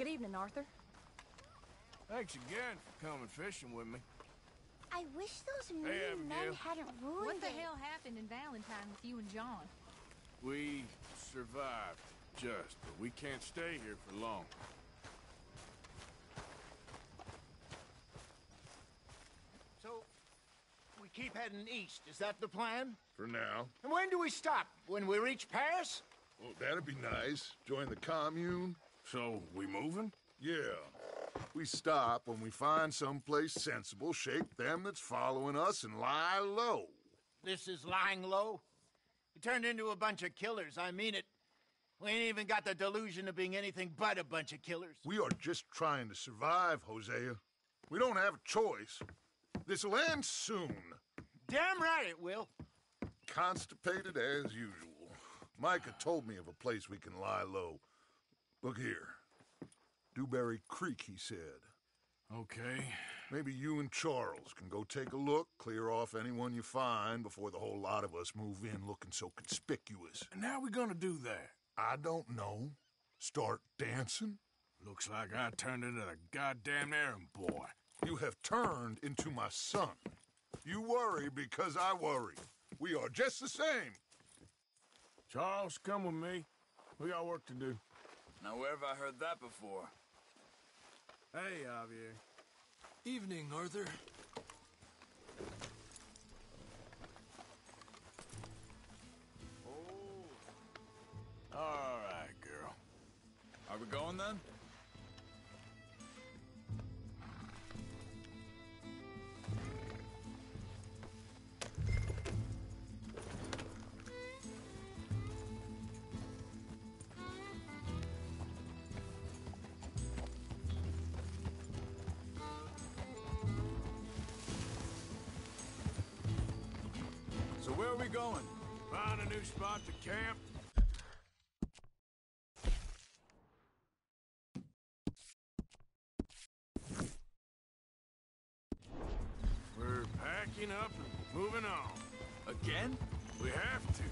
Good evening, Arthur. Thanks again for coming fishing with me. I wish those mean men hadn't ruined What the it. hell happened in Valentine with you and John? We survived, but we can't stay here for long. So, we keep heading east, is that the plan? For now. And when do we stop? When we reach Paris? Well, that'd be nice. Join the commune. So, we moving? Yeah. We stop when we find someplace sensible, shake them that's following us, and lie low. This is lying low? We turned into a bunch of killers, I mean it. We ain't even got the delusion of being anything but a bunch of killers. We are just trying to survive, Hosea. We don't have a choice. This'll end soon. Damn right it will. Constipated as usual. Micah told me of a place we can lie low. Look here. Dewberry Creek, he said. Okay. Maybe you and Charles can go take a look, clear off anyone you find before the whole lot of us move in looking so conspicuous. And how we gonna do that? I don't know. Start dancing? Looks like I turned into the goddamn errand boy. You have turned into my son. You worry because I worry. We are just the same. Charles, come with me. We got work to do. Now, where have I heard that before? Hey, Javier. Evening, Arthur. Oh. All right, girl. Are we going then? So where are we going? Find a new spot to camp. We're packing up and moving on. Again? We have to.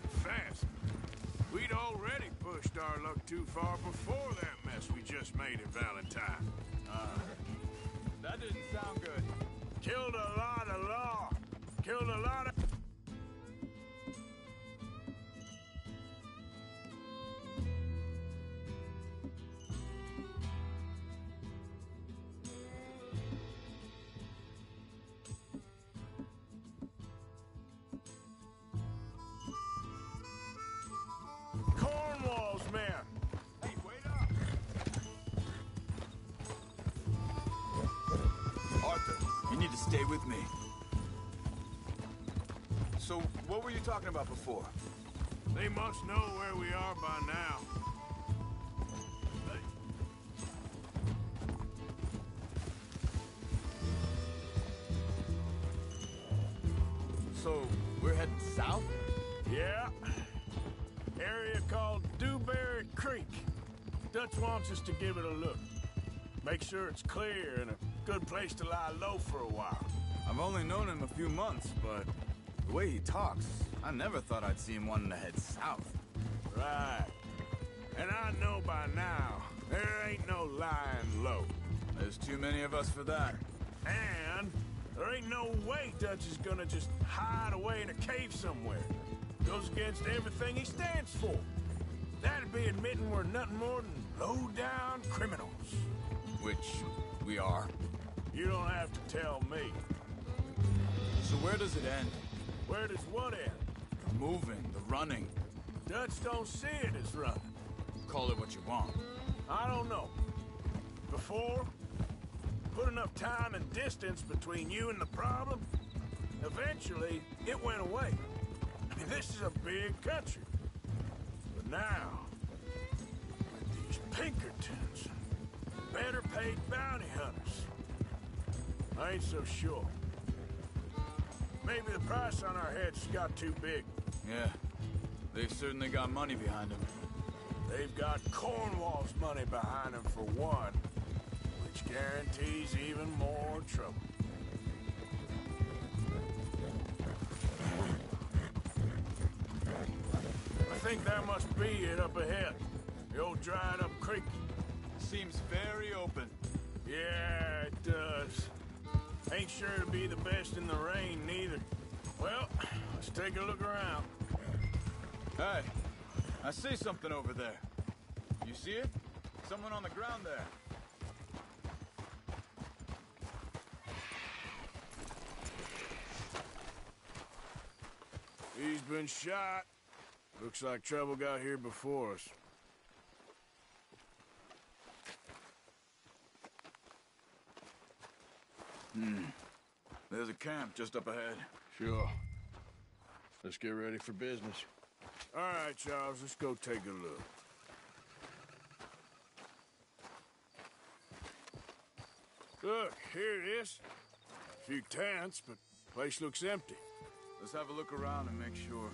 And fast. We'd already pushed our luck too far before that mess we just made in Valentine. That didn't sound good. Killed a lot of law. Killed a lot of... Cornwall's men. Hey, wait up! Arthur, you need to stay with me. So, what were you talking about before? They must know where we are by now. So, we're heading south? Yeah. Area called Dewberry Creek. Dutch wants us to give it a look. Make sure it's clear and a good place to lie low for a while. I've only known him a few months, but the way he talks, I never thought I'd see him wanting to head south. Right. And I know by now, there ain't no lying low. There's too many of us for that. And there ain't no way Dutch is gonna just hide away in a cave somewhere. Goes against everything he stands for. That'd be admitting we're nothing more than low-down criminals. Which we are. You don't have to tell me. So where does it end? Where does what end? The moving, the running. Dutch don't see it as running. Call it what you want. I don't know. Before, put enough time and distance between you and the problem, eventually it went away. I mean, this is a big country. But now, with these Pinkertons, better paid bounty hunters, I ain't so sure. Maybe the price on our heads got too big. Yeah, they've certainly got money behind them. They've got Cornwall's money behind them for one, which guarantees even more trouble. I think that must be it up ahead. The old dried-up creek. seems very open. Yeah, it does. Ain't sure to be the best in the rain, neither. Well, let's take a look around. Hey, I see something over there. You see it? Someone on the ground there. He's been shot. Looks like trouble got here before us. There's a camp just up ahead. Sure. Let's get ready for business. All right, Charles, let's go take a look. Look, here it is. A few tents, but the place looks empty. Let's have a look around and make sure.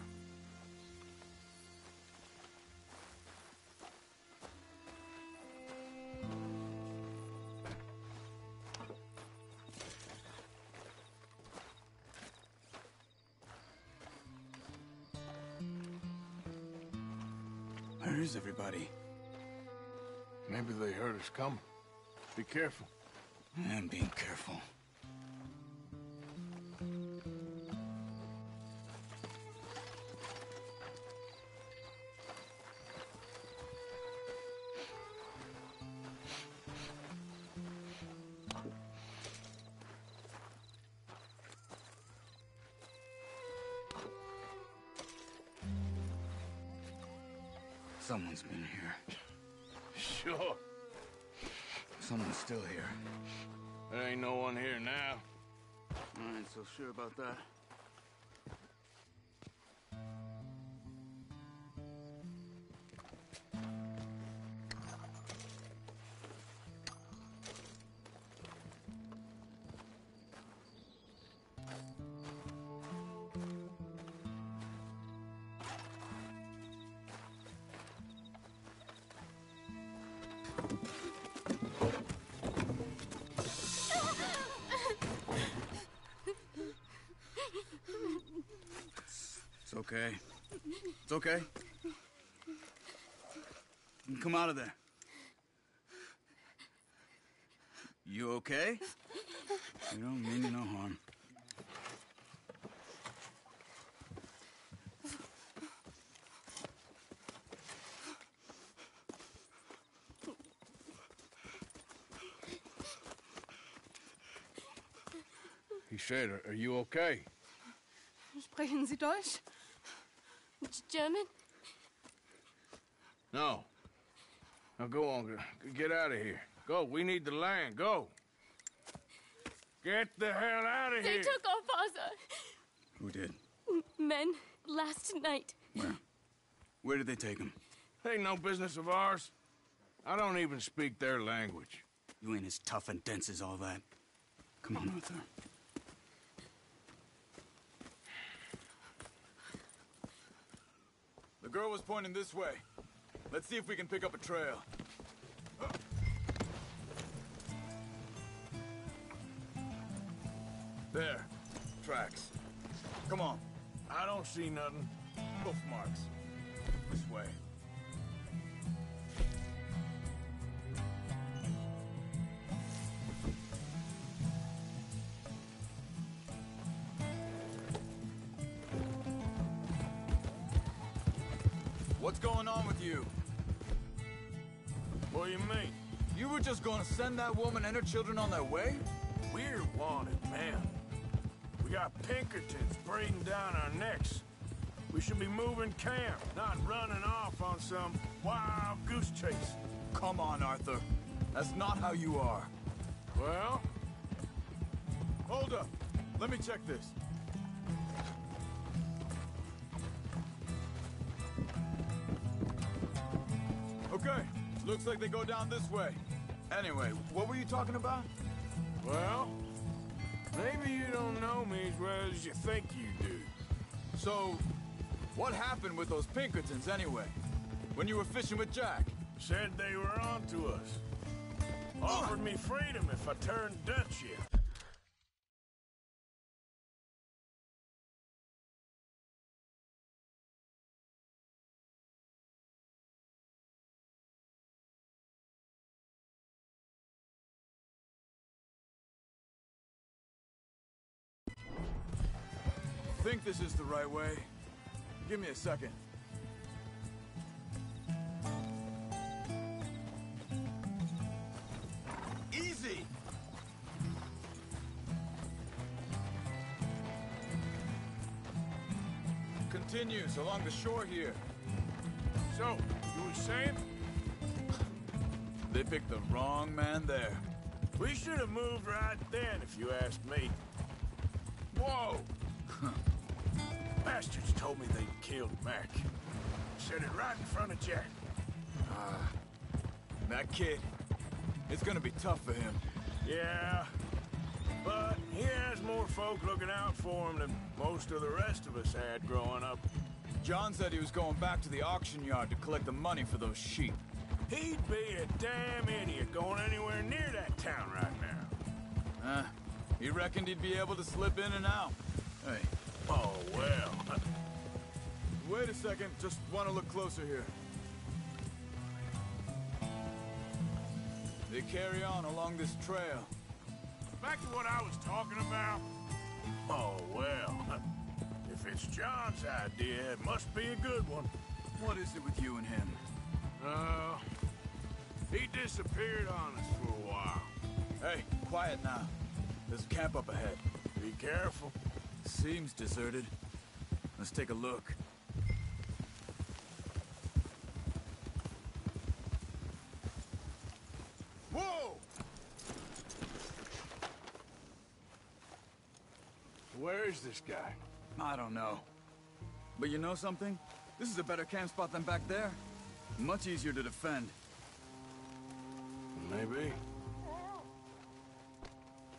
Where is everybody? Maybe they heard us coming. Be careful. I'm being careful. Someone's been here. Sure. Someone's still here. There ain't no one here now. I ain't so sure about that. It's okay. It's okay. You can come out of there. You okay? You don't mean you no harm. He said, are you okay? Sprechen Sie Deutsch? German? No. Now go on, get out of here. Go, we need the land, go. Get the hell out of They here. took our father. Who did? Men last night. Where? Where did they take him? Ain't no business of ours. I don't even speak their language. You ain't as tough and dense as all that. Come on, Arthur. The girl was pointing this way. Let's see if we can pick up a trail. There. Tracks. Come on. I don't see nothing. Hoof marks. This way. What's going on with you? What do you mean? You were just gonna send that woman and her children on their way? We're wanted, man. We got Pinkertons breathing down our necks. We should be moving camp, not running off on some wild goose chase. Come on, Arthur. That's not how you are. Well? Hold up. Let me check this. Okay. Looks like they go down this way. Anyway, what were you talking about? Well, maybe you don't know me as well as you think you do. So, what happened with those Pinkertons anyway? When you were fishing with Jack? Said they were on to us. Offered me freedom if I turned Dutch yet. think this is the right way. Give me a second. Easy! Continues along the shore here. So, you were saying? They picked the wrong man there. We should have moved right then, if you asked me. Whoa! Bastards told me they'd killed Mac. Said it right in front of Jack. That kid, it's gonna be tough for him. Yeah, but he has more folk looking out for him than most of the rest of us had growing up. John said he was going back to the auction yard to collect the money for those sheep. He'd be a damn idiot going anywhere near that town right now. He reckoned he'd be able to slip in and out. Hey. Oh, well. Wait a second, just want to look closer here. They carry on along this trail. Back to what I was talking about. Oh, well. If it's John's idea, it must be a good one. What is it with you and him? He disappeared on us for a while. Hey, quiet now. There's a camp up ahead. Be careful. Seems deserted. Let's take a look. Whoa! Where is this guy? I don't know. But you know something? This is a better camp spot than back there. Much easier to defend. Maybe.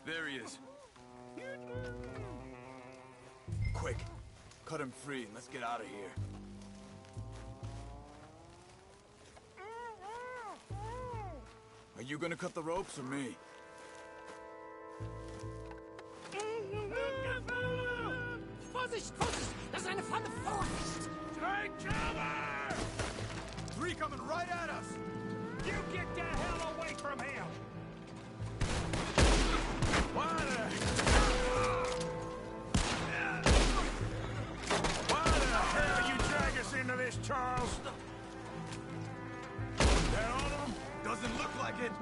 There he is. Quick, cut him free and let's get out of here. Are you gonna cut the ropes or me? Vorsicht, Vorsicht! Das ist eine Falle! Vorsicht! Take cover! Three coming right at us! You get the hell away from him! Why the hell you drag us into this, Charles? That on him? Doesn't look like it!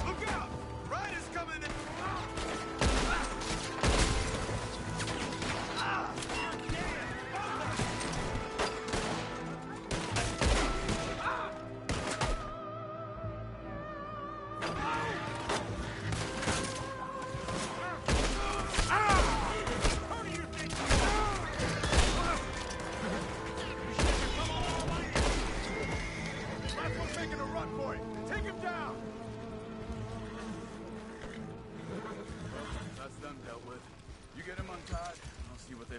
Look out! Riders coming in!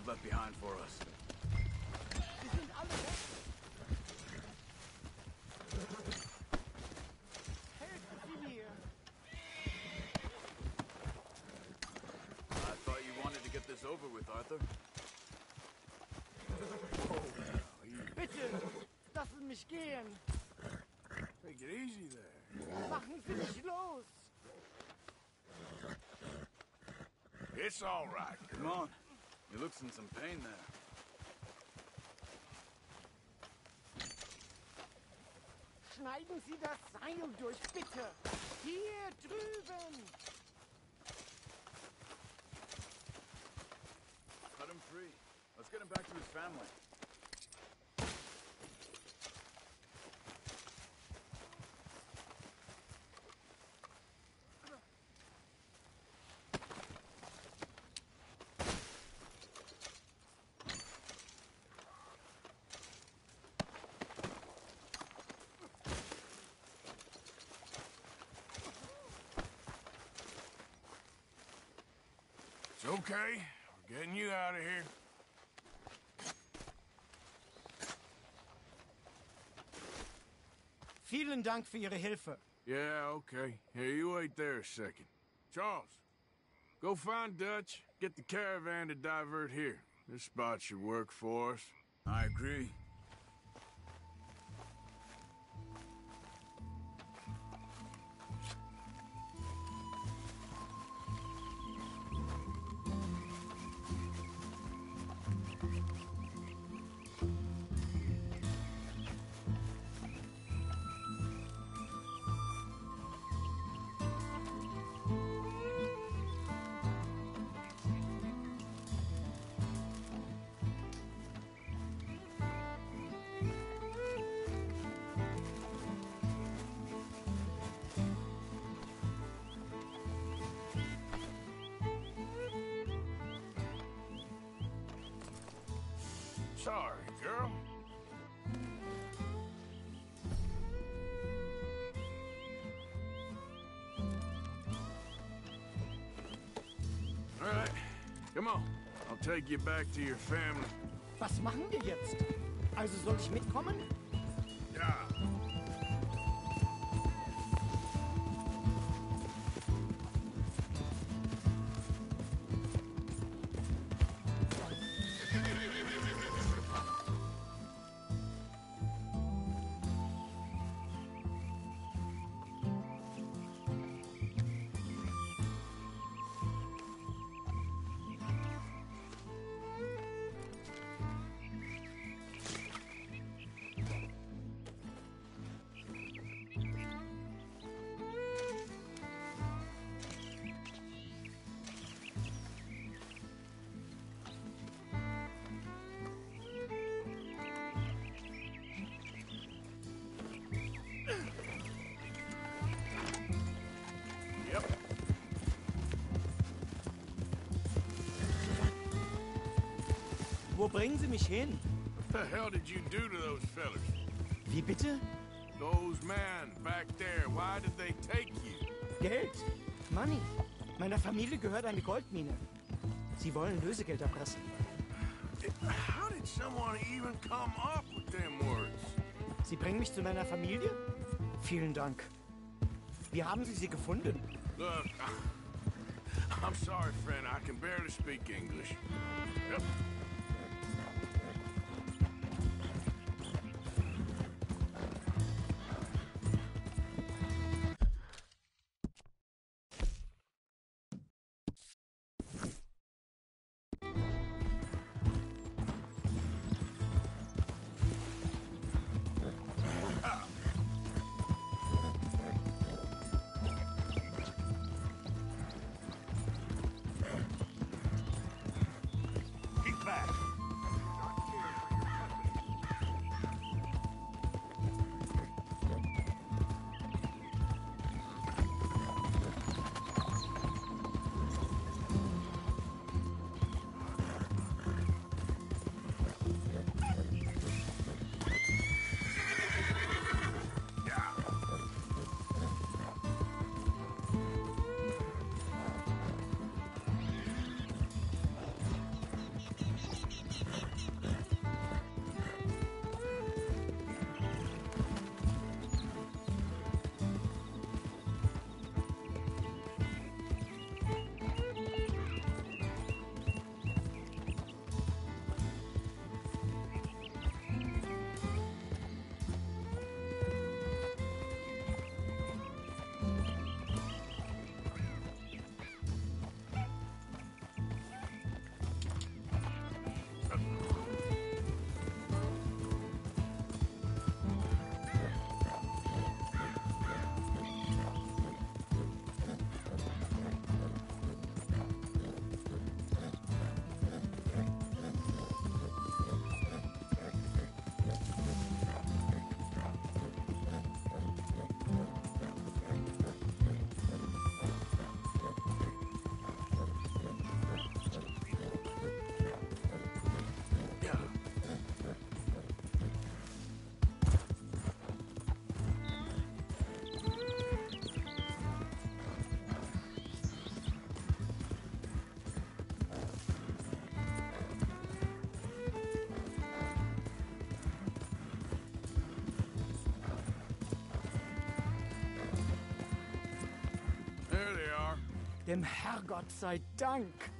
Left behind for us. I thought you wanted to get this over with, Arthur. Bitte, lassen mich gehen. Take it easy there. Machen Sie mich los. It's all right. Come on. He looks in some pain there. Schneiden Sie das Seil durch, bitte. Hier drüben. Cut him free. Let's get him back to his family. It's okay. We're getting you out of here. Vielen Dank für Ihre Hilfe. Yeah, okay. Here, you wait there a second. Charles, go find Dutch, get the caravan to divert here. This spot should work for us. I agree. sorry, girl. All right, come on. I'll take you back to your family. Was machen wir jetzt? Also soll ich mitkommen? Ja. Wo bringen Sie mich hin? What the hell did you do to those fellas? Wie bitte? Those men back there, why did they take you? Geld. Money. Meiner Familie gehört eine Goldmine. Sie wollen Lösegeld erpressen. How did someone even come up with them words? Sie bringen mich zu meiner Familie? Vielen Dank. Wie haben Sie sie gefunden? Look, I'm sorry, friend. I can barely speak English. Yep. Dem Herrgott sei Dank.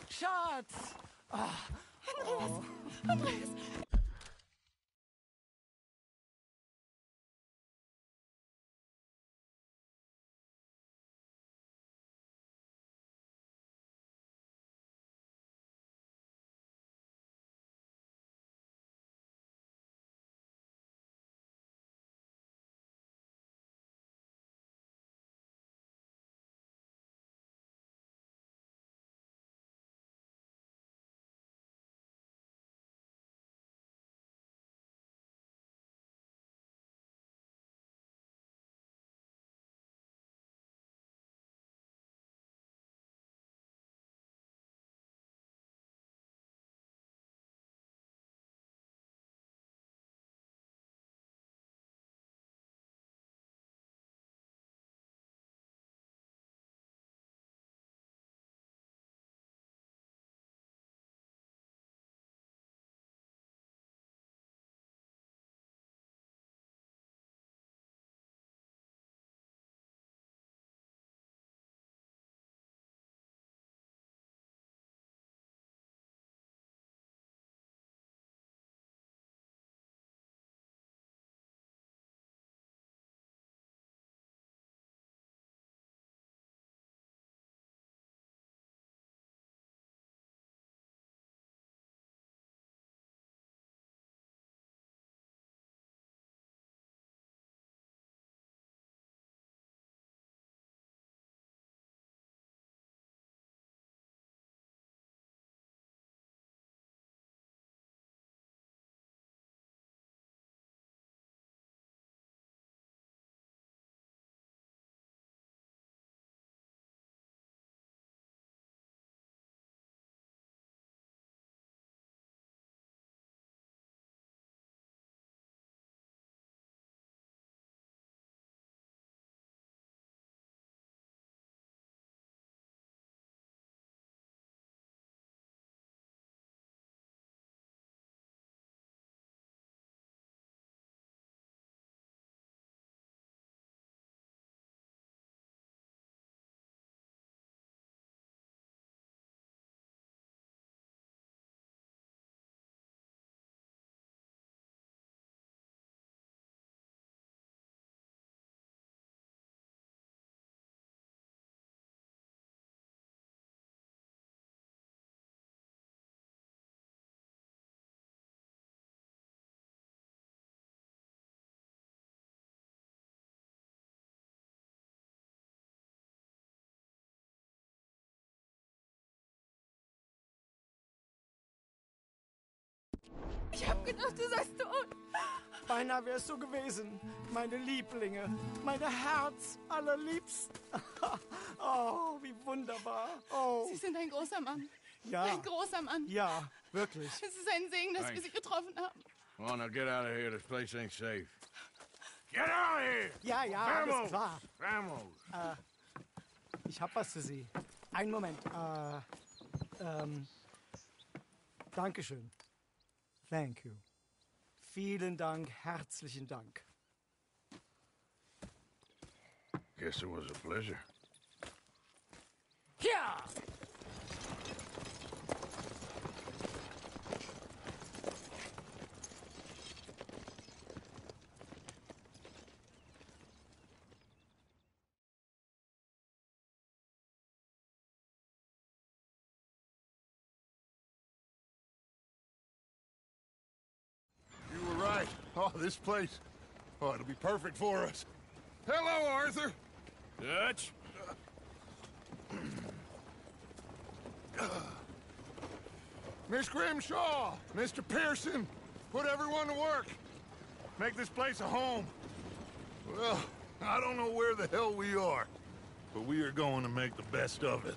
Schatz! Ah. Andreas! Ich hab gedacht, du seist tot. Beinahe wär's so gewesen. Meine Lieblinge, meine Herz allerliebsten. Oh, wie wunderbar. Oh, Sie sind ein großer Mann. ja. Ein großer Mann. Ja, wirklich. Es ist ein Segen, dass wir Sie getroffen haben. Well, now get out of here. This place ain't safe. Get out of here! Ja, ja, alles klar. Vamos! Ich hab was für Sie. Einen Moment. Dankeschön. Thank you. Vielen Dank, herzlichen Dank. Guess it was a pleasure. Ja! You were right. Oh, this place. Oh, it'll be perfect for us. Hello, Arthur. Dutch? Miss Grimshaw, Mr. Pearson, put everyone to work. Make this place a home. Well, I don't know where the hell we are, but we are going to make the best of it.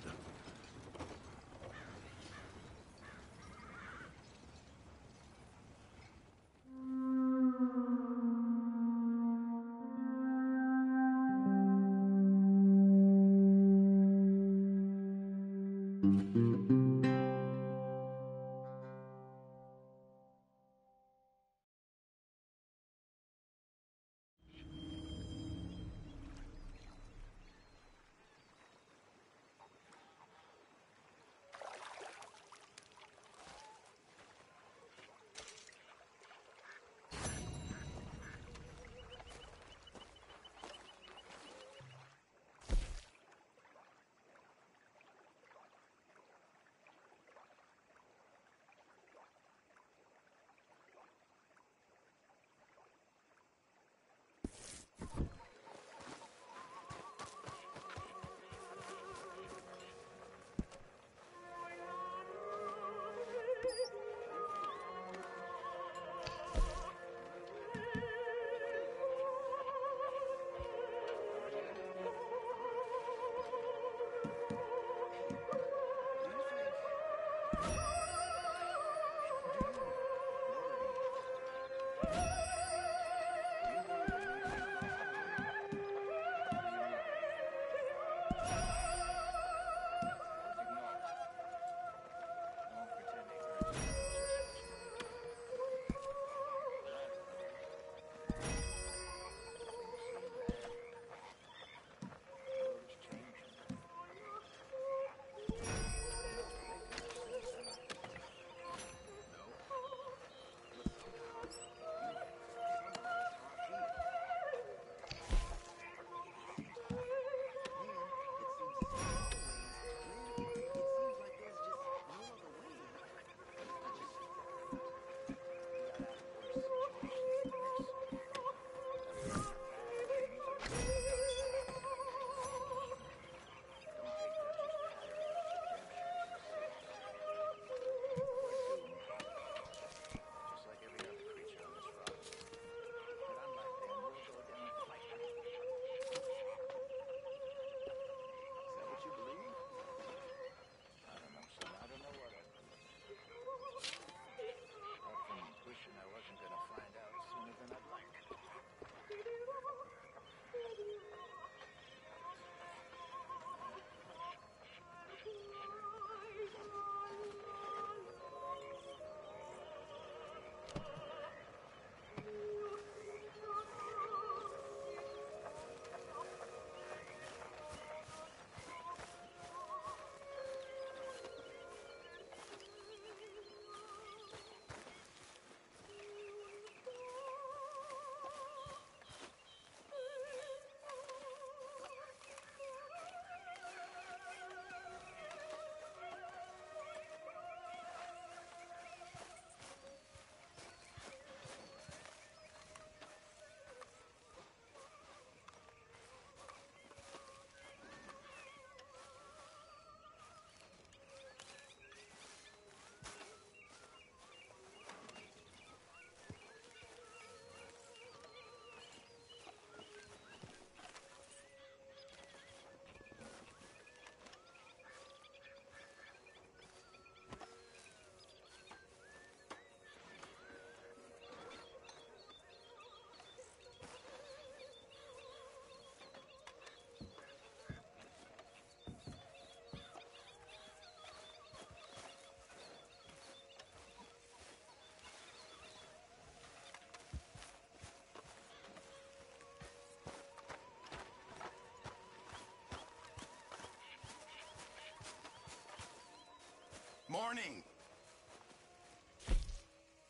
Morning.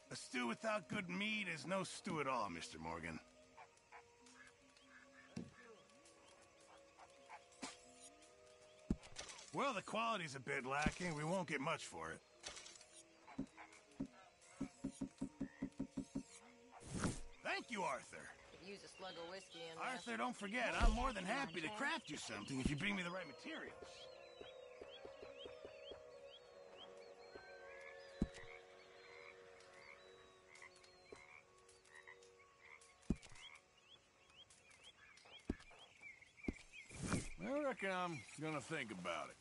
A stew without good meat is no stew at all, Mr. Morgan. Well, the quality's a bit lacking. We won't get much for it. Thank you, Arthur. Use a slug of whiskey in there. Arthur, don't forget, I'm more than happy to craft you something if you bring me the right materials. I reckon I'm gonna think about it.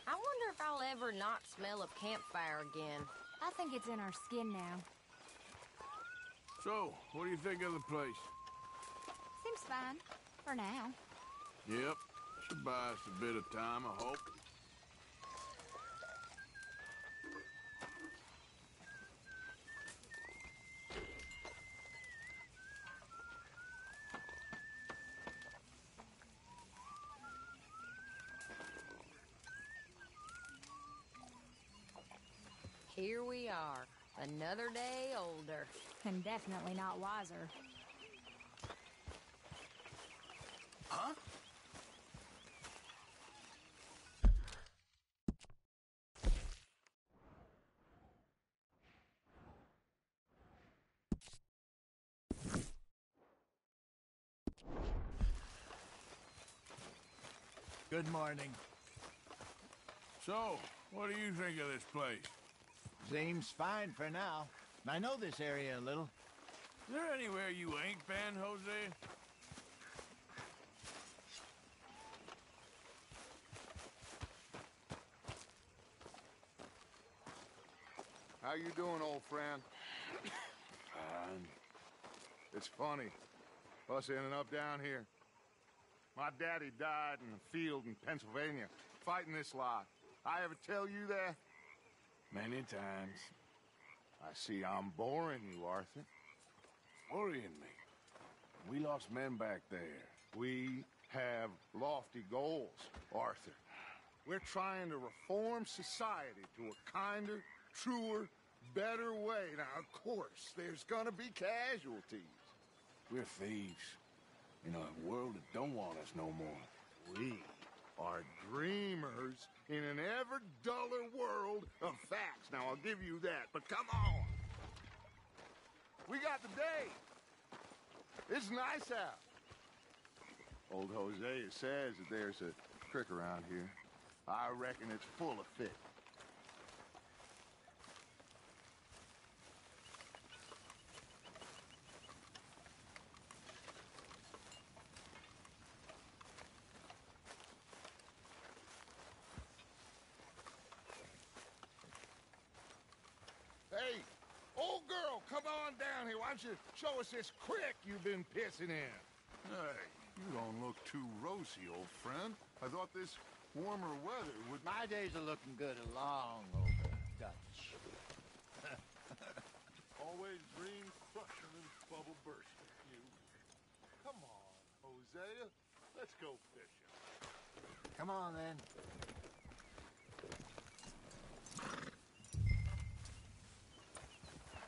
I wonder if I'll ever not smell a campfire again. I think it's in our skin now. So, what do you think of the place? Seems fine. For now. Yep. Should buy us a bit of time, I hope. Here we are, another day older. And definitely not wiser. Huh? Good morning. So, what do you think of this place? Seems fine for now. I know this area a little. Is there anywhere you ain't been, Jose? How you doing, old friend? It's funny, us ending up down here. My daddy died in a field in Pennsylvania, fighting this lot. I ever tell you that? Many times. I see I'm boring you, Arthur. Worrying me. We lost men back there. We have lofty goals, Arthur. We're trying to reform society to a kinder, truer, better way. Now, of course, there's gonna be casualties. We're thieves in a world that don't want us no more. We are dreamers in an ever duller world of facts. Now, I'll give you that, but come on. We got the day. It's nice out. Old Hosea says that there's a creek around here. I reckon it's full of fish. Hey, old girl, come on down here. Why don't you show us this creek you've been pissing in? Hey, you don't look too rosy, old friend. I thought this warmer weather would... My days are looking good along over Dutch. Always dream crushing and bubble bursting, you. Come on, Hosea. Let's go fishing. Come on, then.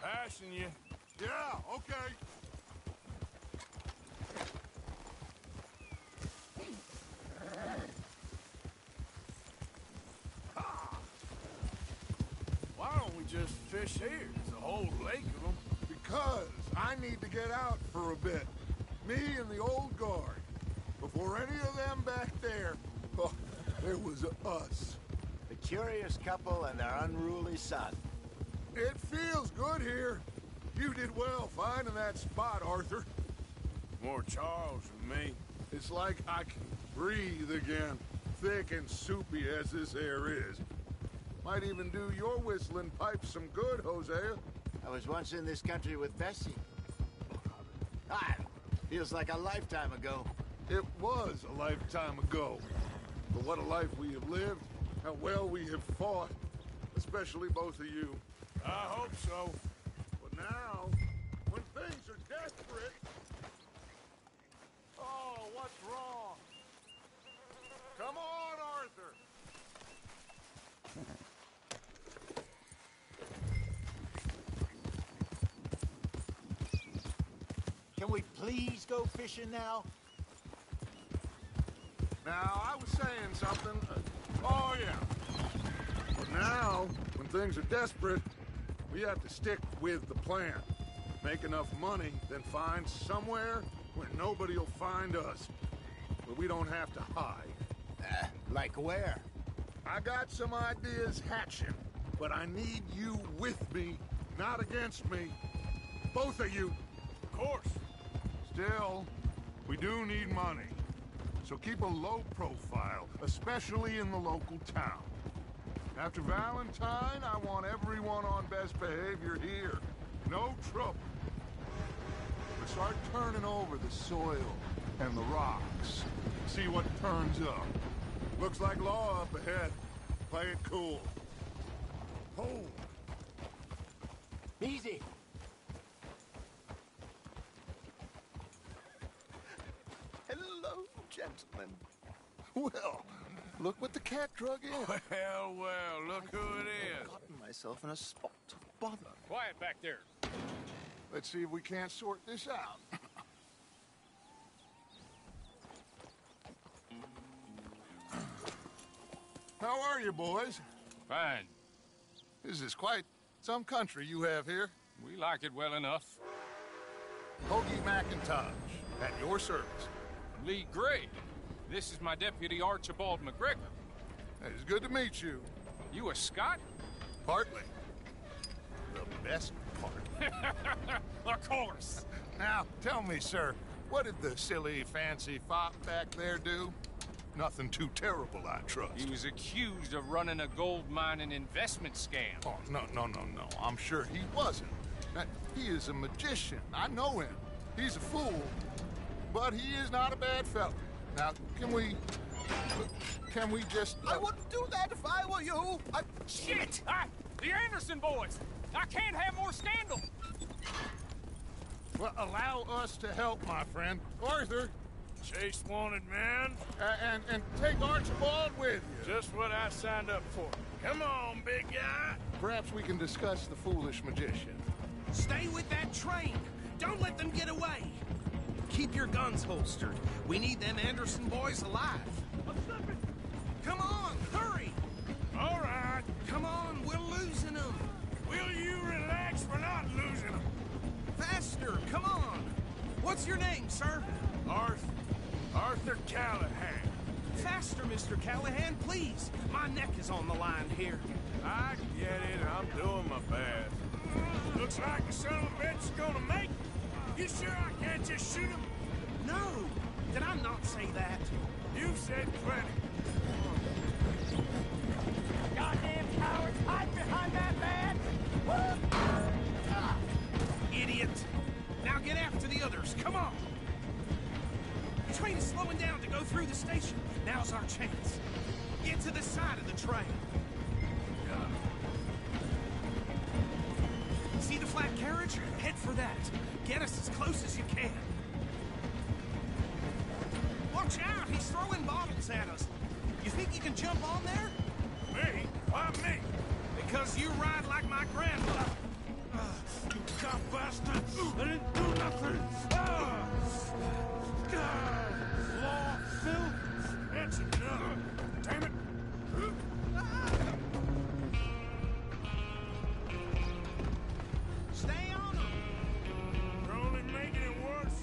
Passing you. Yeah, okay. Why don't we just fish here? There's a whole lake of them. Because I need to get out for a bit. Me and the old guard. Before any of them back there, oh, there was us. The curious couple and their unruly son. It feels good here. You did well finding that spot, Arthur. More Charles than me. It's like I can breathe again, thick and soupy as this air is. Might even do your whistling pipes some good, Hosea. I was once in this country with Bessie. Ah, feels like a lifetime ago. It was a lifetime ago. But what a life we have lived, how well we have fought, especially both of you. I hope so. But now, when things are desperate... Oh, what's wrong? Come on, Arthur! Can we please go fishing now? Now, I was saying something... oh, yeah. But now, when things are desperate, we have to stick with the plan. Make enough money, then find somewhere where nobody will find us. Where we don't have to hide. Like where? I got some ideas hatching, but I need you with me, not against me. Both of you. Of course. Still, we do need money. So keep a low profile, especially in the local town. After Valentine, I want everyone on best behavior here. No trouble. But start turning over the soil and the rocks. See what turns up. Looks like law up ahead. Play it cool. Hold. Easy. Hello, gentlemen. Well, look what the cat drug in. Well, look who it is. I've gotten myself in a spot of bother. Quiet back there. Let's see if we can't sort this out. How are you, boys? Fine. This is quite some country you have here. We like it well enough. Hoagie McIntosh, at your service. Lee Gray. This is my deputy Archibald McGregor. It's good to meet you. You a Scot? Partly. The best part. Of course. Now, tell me, sir, what did the silly, fancy fop back there do? Nothing too terrible, I trust. He was accused of running a gold mining investment scam. Oh, no. I'm sure he wasn't. He is a magician. I know him. He's a fool. But he is not a bad fellow. Now, can we just... I wouldn't do that if I were you. Shit! The Anderson boys! I can't have more scandal! Well, allow us to help, my friend. Arthur! Chase wanted man. And take Archibald with you. Just what I signed up for. Come on, big guy. Perhaps we can discuss the foolish magician. Stay with that train. Don't let them get away. Keep your guns holstered. We need them Anderson boys alive. Come on, hurry. All right. Come on, we're losing them. Will you relax? We're not losing them. Faster, come on. What's your name, sir? Arthur Callahan. Faster, Mr. Callahan, please. My neck is on the line here. I get it. I'm doing my best. Looks like the son of a bitch is gonna make it. You sure I can't just shoot him? No. Did I not say that? You said plenty. Goddamn cowards, hide behind that van! Idiot! Now get after the others, come on! The train is slowing down to go through the station. Now's our chance. Get to the side of the train. See the flat carriage? Head for that. Get us as close as you can. Watch out! He's throwing bottles at us. You think you can jump on there? Me? Why me? Because you ride like my grandmother. You cop bastard! I didn't do nothing! Law, Phil? That's enough! Damn it! Stay on him! You're only making it worse.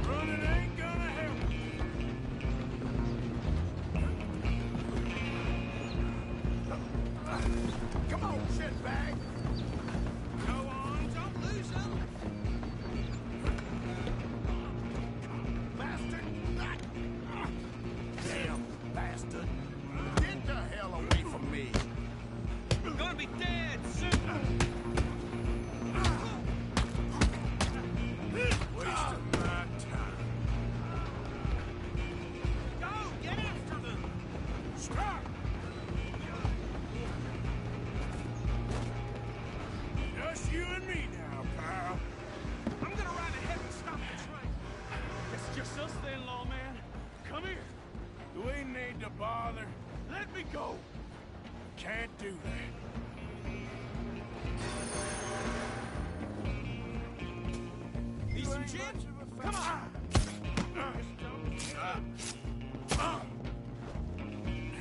Running ain't gonna help. Come on, shitbag! Go on, don't lose him! Bastard! Damn bastard! Get the hell away from me! We're gonna be dead soon! go. Can't do that. Need some gin? Come on!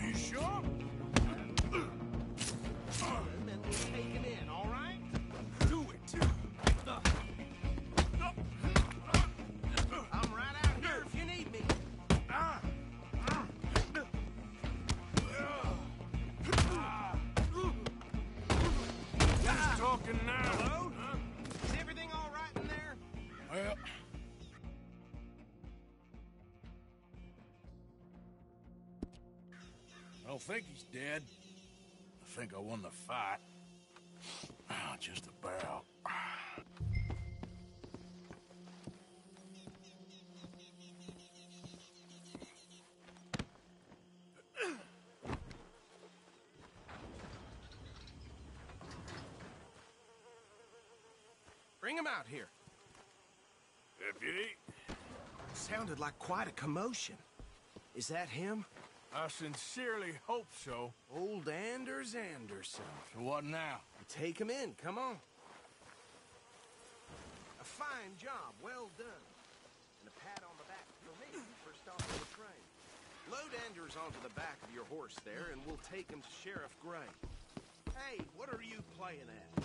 You sure? And then we'll take it in, all right? Do it. I'm right out here if you need me. Who's talking now? Hello? Is everything all right in there? Well... I don't think he's dead. I think I won the fight. Just about. Bring him out here. Deputy? Sounded like quite a commotion. Is that him? I sincerely hope so. Old Anders Anderson. So what now? Take him in, come on. A fine job, well done. And a pat on the back for me for starting the train. Load Anders onto the back of your horse there, and we'll take him to Sheriff Gray. Hey, what are you playing at?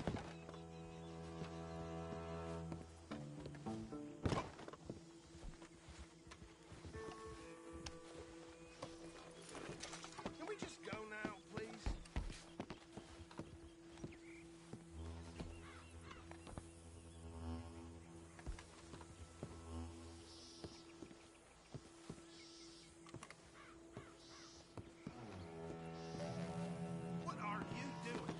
Can we just go now, please? What are you doing?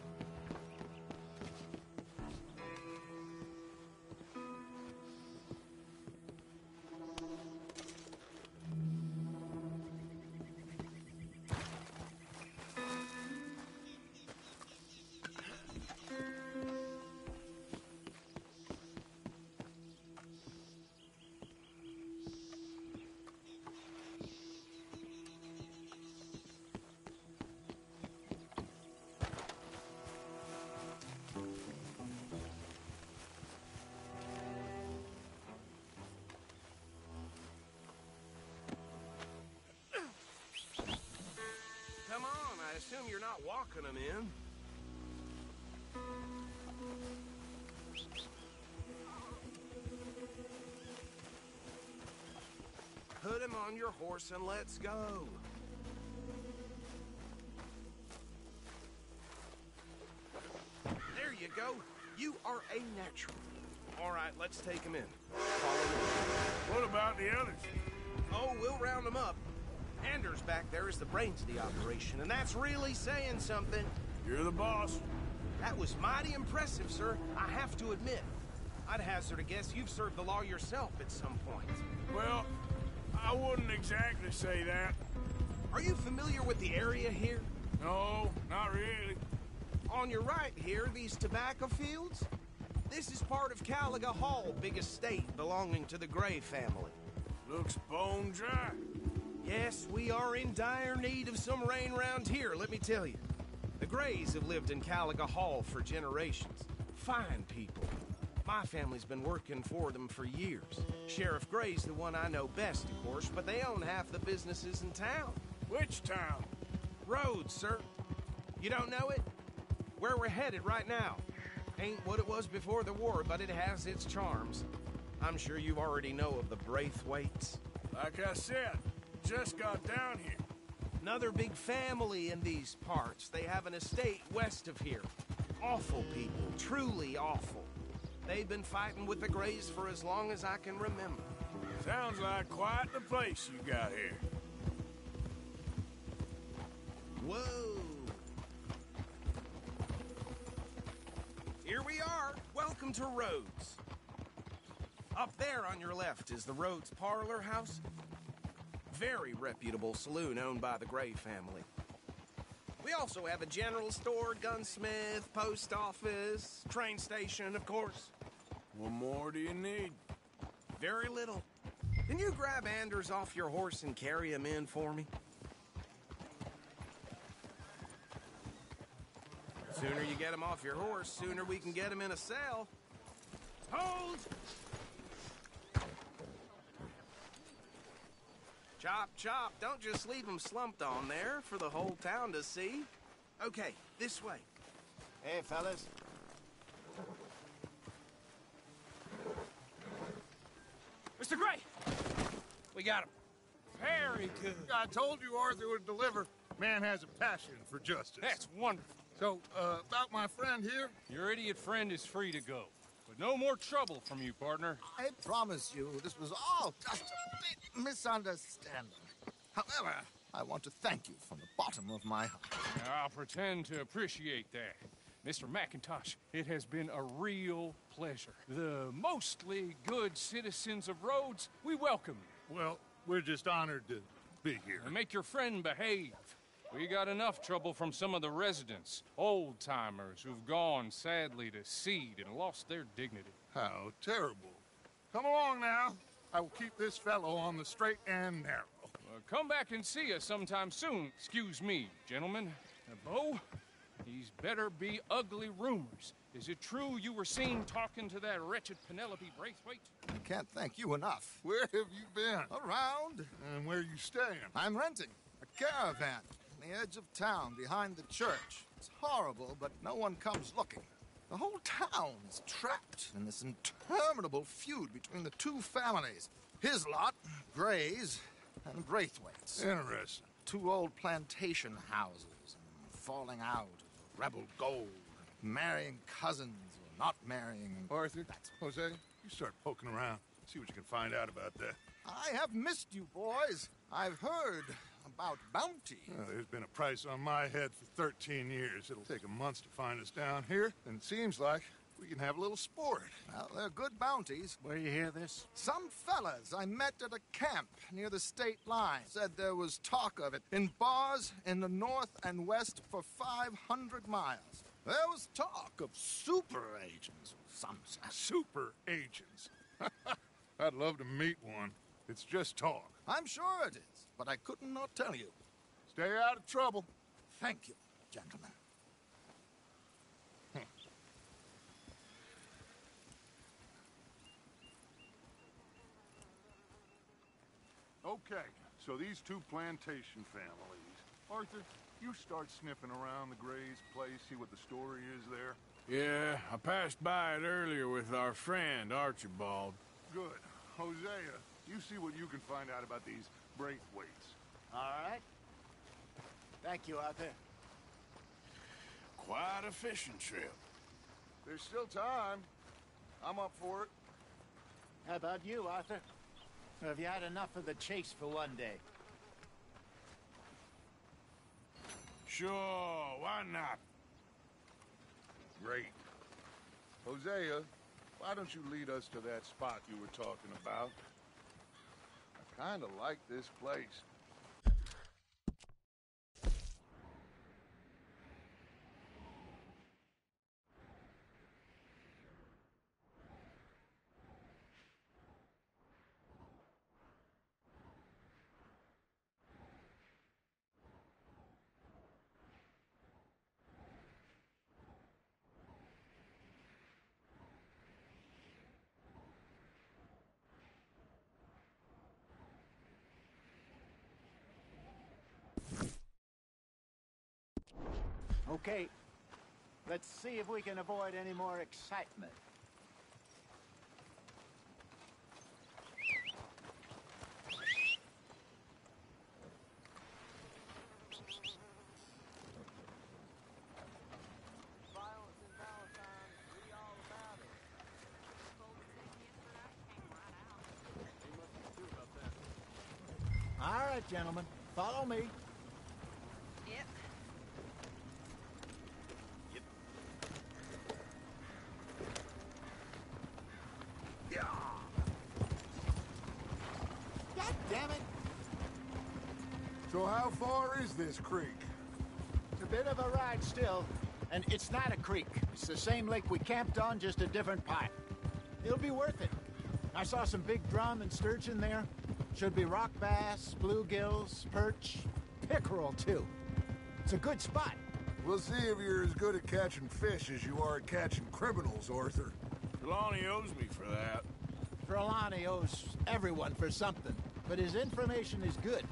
Come on, I assume you're not walking them in. Put him on your horse and let's go. There you go. You are a natural. All right, let's take him in. Follow me. What about the others? Oh, we'll round them up. Anders back there is the brains of the operation, and that's really saying something. You're the boss. That was mighty impressive, sir. I have to admit. I'd hazard a guess you've served the law yourself at some point. Well, I wouldn't exactly say that. Are you familiar with the area here? No, not really. On your right here, these tobacco fields? This is part of Caliga Hall, big estate belonging to the Gray family. Looks bone dry. Yes, we are in dire need of some rain round here, let me tell you. The Grays have lived in Caliga Hall for generations. Fine people. My family's been working for them for years. Sheriff Gray's the one I know best, of course, but they own half the businesses in town. Which town? Rhodes, sir. You don't know it? Where we're headed right now. Ain't what it was before the war, but it has its charms. I'm sure you already know of the Braithwaites. Like I said, just got down here. Another big family in these parts. They have an estate west of here. Awful people, truly awful. They've been fighting with the Grays for as long as I can remember. Sounds like quite the place you got here. Whoa! Here we are. Welcome to Rhodes. Up there on your left is the Rhodes Parlor House. Very reputable saloon owned by the Gray family. We also have a general store, gunsmith, post office, train station, of course. What more do you need? Very little. Can you grab Anders off your horse and carry him in for me? Sooner you get him off your horse, sooner we can get him in a cell. Hold! Chop, chop. Don't just leave him slumped on there for the whole town to see. Okay, this way. Hey, fellas. Mr. Gray! We got him. Very good. I told you Arthur would deliver. Man has a passion for justice. That's wonderful. So, about my friend here? Your idiot friend is free to go. But no more trouble from you, partner. I promise you, this was all just a big misunderstanding. However, I want to thank you from the bottom of my heart. I'll pretend to appreciate that. Mr. McIntosh, it has been a real pleasure. The mostly good citizens of Rhodes, we welcome you. Well, we're just honored to be here. And make your friend behave. We got enough trouble from some of the residents, old-timers who've gone, sadly, to seed and lost their dignity. How terrible. Come along now. I will keep this fellow on the straight and narrow. Come back and see us sometime soon. Excuse me, gentlemen. Bo, these better be ugly rumors. Is it true you were seen talking to that wretched Penelope Braithwaite? I can't thank you enough. Where have you been? Around. And where are you staying? I'm renting a caravan on the edge of town behind the church. It's horrible, but no one comes looking. The whole town is trapped in this interminable feud between the two families. His lot, Gray's, and Braithwaite's. Interesting. Two old plantation houses, and falling out, rebel gold, marrying cousins or not marrying. Arthur, Jose, you start poking around. See what you can find out about that. I have missed you, boys. I've heard about bounty. There's been a price on my head for 13 years. It'll take a month to find us down here, and it seems like we can have a little sport. Well, they're good bounties. Where you hear this? Some fellas I met at a camp near the state line said there was talk of it in bars in the north and west for 500 miles. There was talk of super agents of some sort. Super agents? I'd love to meet one. It's just talk. I'm sure it is, but I couldn't not tell you. Stay out of trouble. Thank you, gentlemen. Okay, so these two plantation families. Arthur, you start sniffing around the Gray's place, see what the story is there. Yeah, I passed by it earlier with our friend, Archibald. Good. Hosea, you see what you can find out about these Braithwaites. All right. Thank you, Arthur. Quite a fishing trip. There's still time. I'm up for it. How about you, Arthur? Have you had enough of the chase for one day? Sure, why not? Great. Hosea, why don't you lead us to that spot you were talking about? I kind of like this place. Okay, let's see if we can avoid any more excitement. All right, gentlemen, follow me. Yep. God damn it! So how far is this creek? It's a bit of a ride still, and it's not a creek. It's the same lake we camped on, just a different part. It'll be worth it. I saw some big drum and sturgeon there. Should be rock bass, bluegills, perch, pickerel too. It's a good spot. We'll see if you're as good at catching fish as you are at catching criminals, Arthur. Trelawney owes me for that. Trelawney owes everyone for something, but his information is good.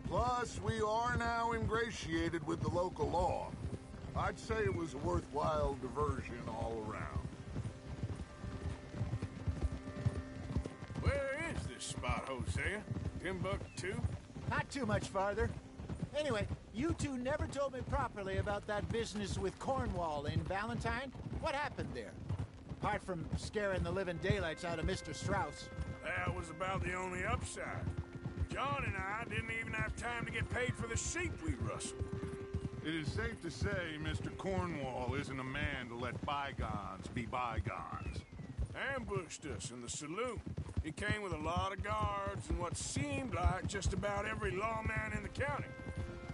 Plus, we are now ingratiated with the local law. I'd say it was a worthwhile diversion all around. Where is this spot, Hosea? Timbuktu? Not too much farther. Anyway, you two never told me properly about that business with Cornwall in Valentine. What happened there? Apart from scaring the living daylights out of Mr. Strauss. That was about the only upside. John and I didn't even have time to get paid for the sheep we rustled. It is safe to say Mr. Cornwall isn't a man to let bygones be bygones. Ambushed us in the saloon. He came with a lot of guards and what seemed like just about every lawman in the county.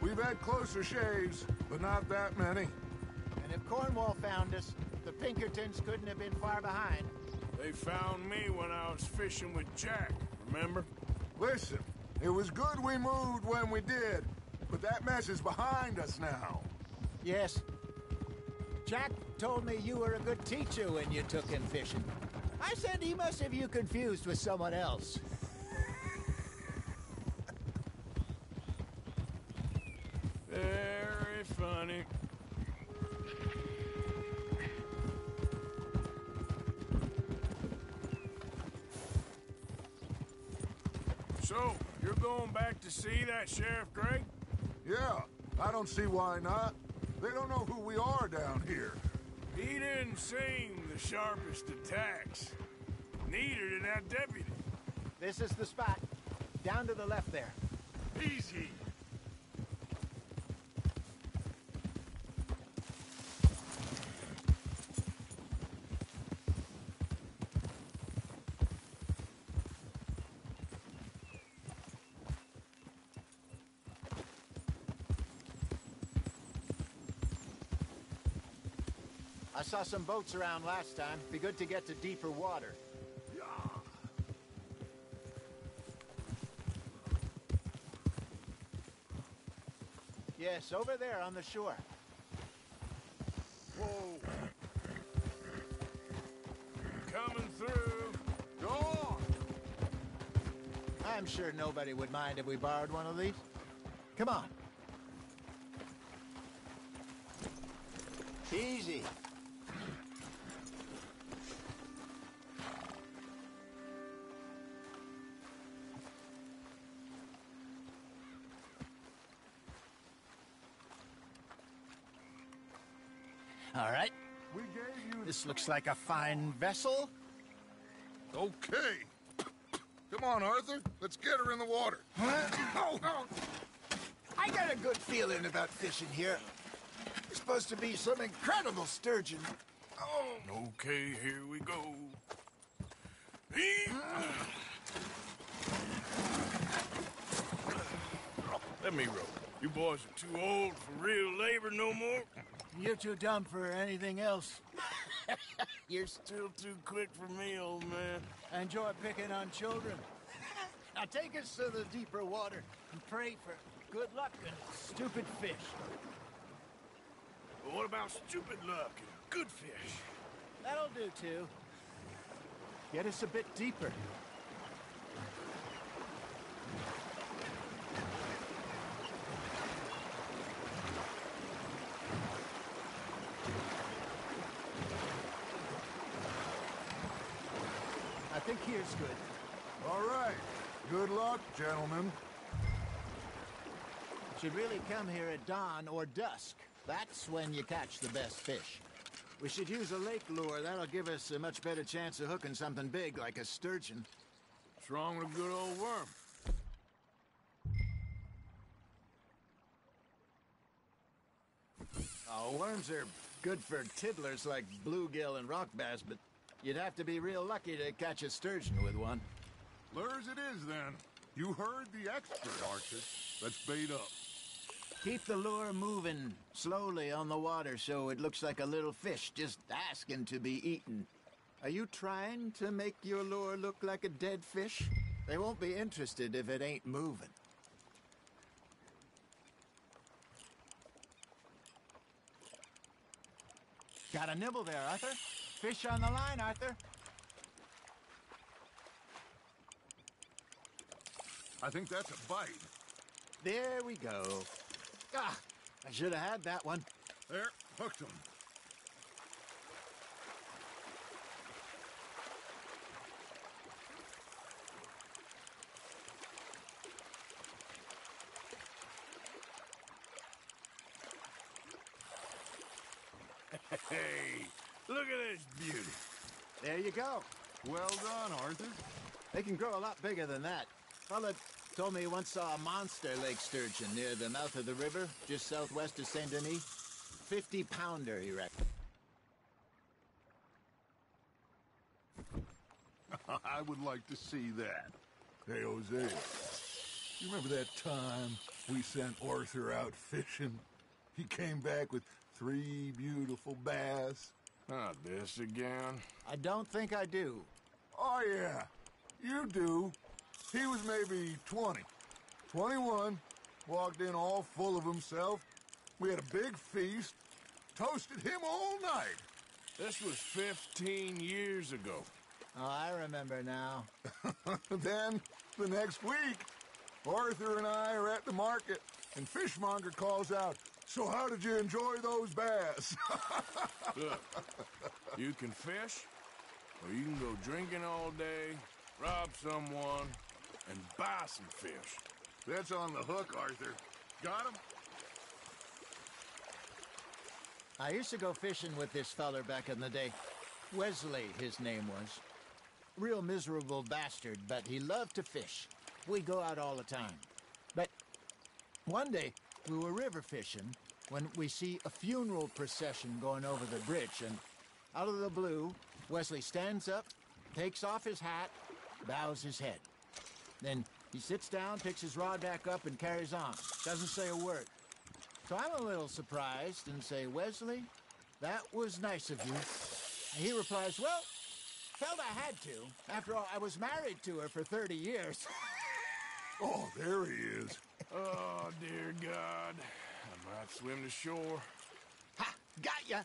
We've had closer shaves, but not that many. And if Cornwall found us, the Pinkertons couldn't have been far behind. They found me when I was fishing with Jack, remember? Listen, it was good we moved when we did, but that mess is behind us now. Yes. Jack told me you were a good teacher when you took him fishing. I said he must have you confused with someone else. Very funny. So, you're going back to see that Sheriff Gray? Yeah, I don't see why not. They don't know who we are down here. He didn't seem the sharpest attacks. Neither did that deputy. This is the spot. Down to the left there. Easy. I saw some boats around last time. Be good to get to deeper water. Yes, over there on the shore. Whoa. Coming through. Go on. I'm sure nobody would mind if we borrowed one of these. Come on. Easy. All right. We gave you... This looks like a fine vessel. Okay. Come on, Arthur. Let's get her in the water. Oh. I got a good feeling about fishing here. There's supposed to be some incredible sturgeon. Oh. Okay, here we go. Let me row. You boys are too old for real labor no more. You're too dumb for anything else. You're still too quick for me, old man. I enjoy picking on children. Now take us to the deeper water and pray for good luck and stupid fish. But what about stupid luck and good fish? That'll do, too. Get us a bit deeper. I think here's good. All right. Good luck, gentlemen. Should really come here at dawn or dusk. That's when you catch the best fish. We should use a lake lure. That'll give us a much better chance of hooking something big like a sturgeon. What's wrong with a good old worm? Oh, worms are good for tiddlers like bluegill and rock bass, but you'd have to be real lucky to catch a sturgeon with one. Lures it is, then. You heard the expert, Archer. Let's bait up. Keep the lure moving slowly on the water so it looks like a little fish just asking to be eaten. Are you trying to make your lure look like a dead fish? They won't be interested if it ain't moving. Got a nibble there, Arthur. Fish on the line, Arthur. I think that's a bite. There we go. Ah, I should have had that one. There, hooked him. Hey, look at this beauty. There you go. Well done, Arthur. They can grow a lot bigger than that. Fella told me he once saw a monster lake sturgeon near the mouth of the river, just southwest of Saint Denis. 50-pounder, he reckoned. I would like to see that. Hey, Hosea, you remember that time we sent Arthur out fishing? He came back with 3 beautiful bass. Not this again. I don't think I do. Oh, yeah. You do. He was maybe 20. 21. Walked in all full of himself. We had a big feast. Toasted him all night. This was 15 years ago. Oh, I remember now. Then, the next week, Arthur and I are at the market, and Fishmonger calls out, "So how did you enjoy those bass?" Look, you can fish, or you can go drinking all day, rob someone, and buy some fish. That's on the hook, Arthur. Got him? I used to go fishing with this feller back in the day. Wesley, his name was. Real miserable bastard, but he loved to fish. We go out all the time. But one day, we were river fishing when we see a funeral procession going over the bridge, and out of the blue, Wesley stands up, takes off his hat, bows his head. Then he sits down, picks his rod back up, and carries on. Doesn't say a word. So I'm a little surprised and say, "Wesley, that was nice of you." And he replies, "Well, felt I had to. After all, I was married to her for 30 years. Oh, there he is. Oh, dear God. I might swim to shore. Ha! Got ya!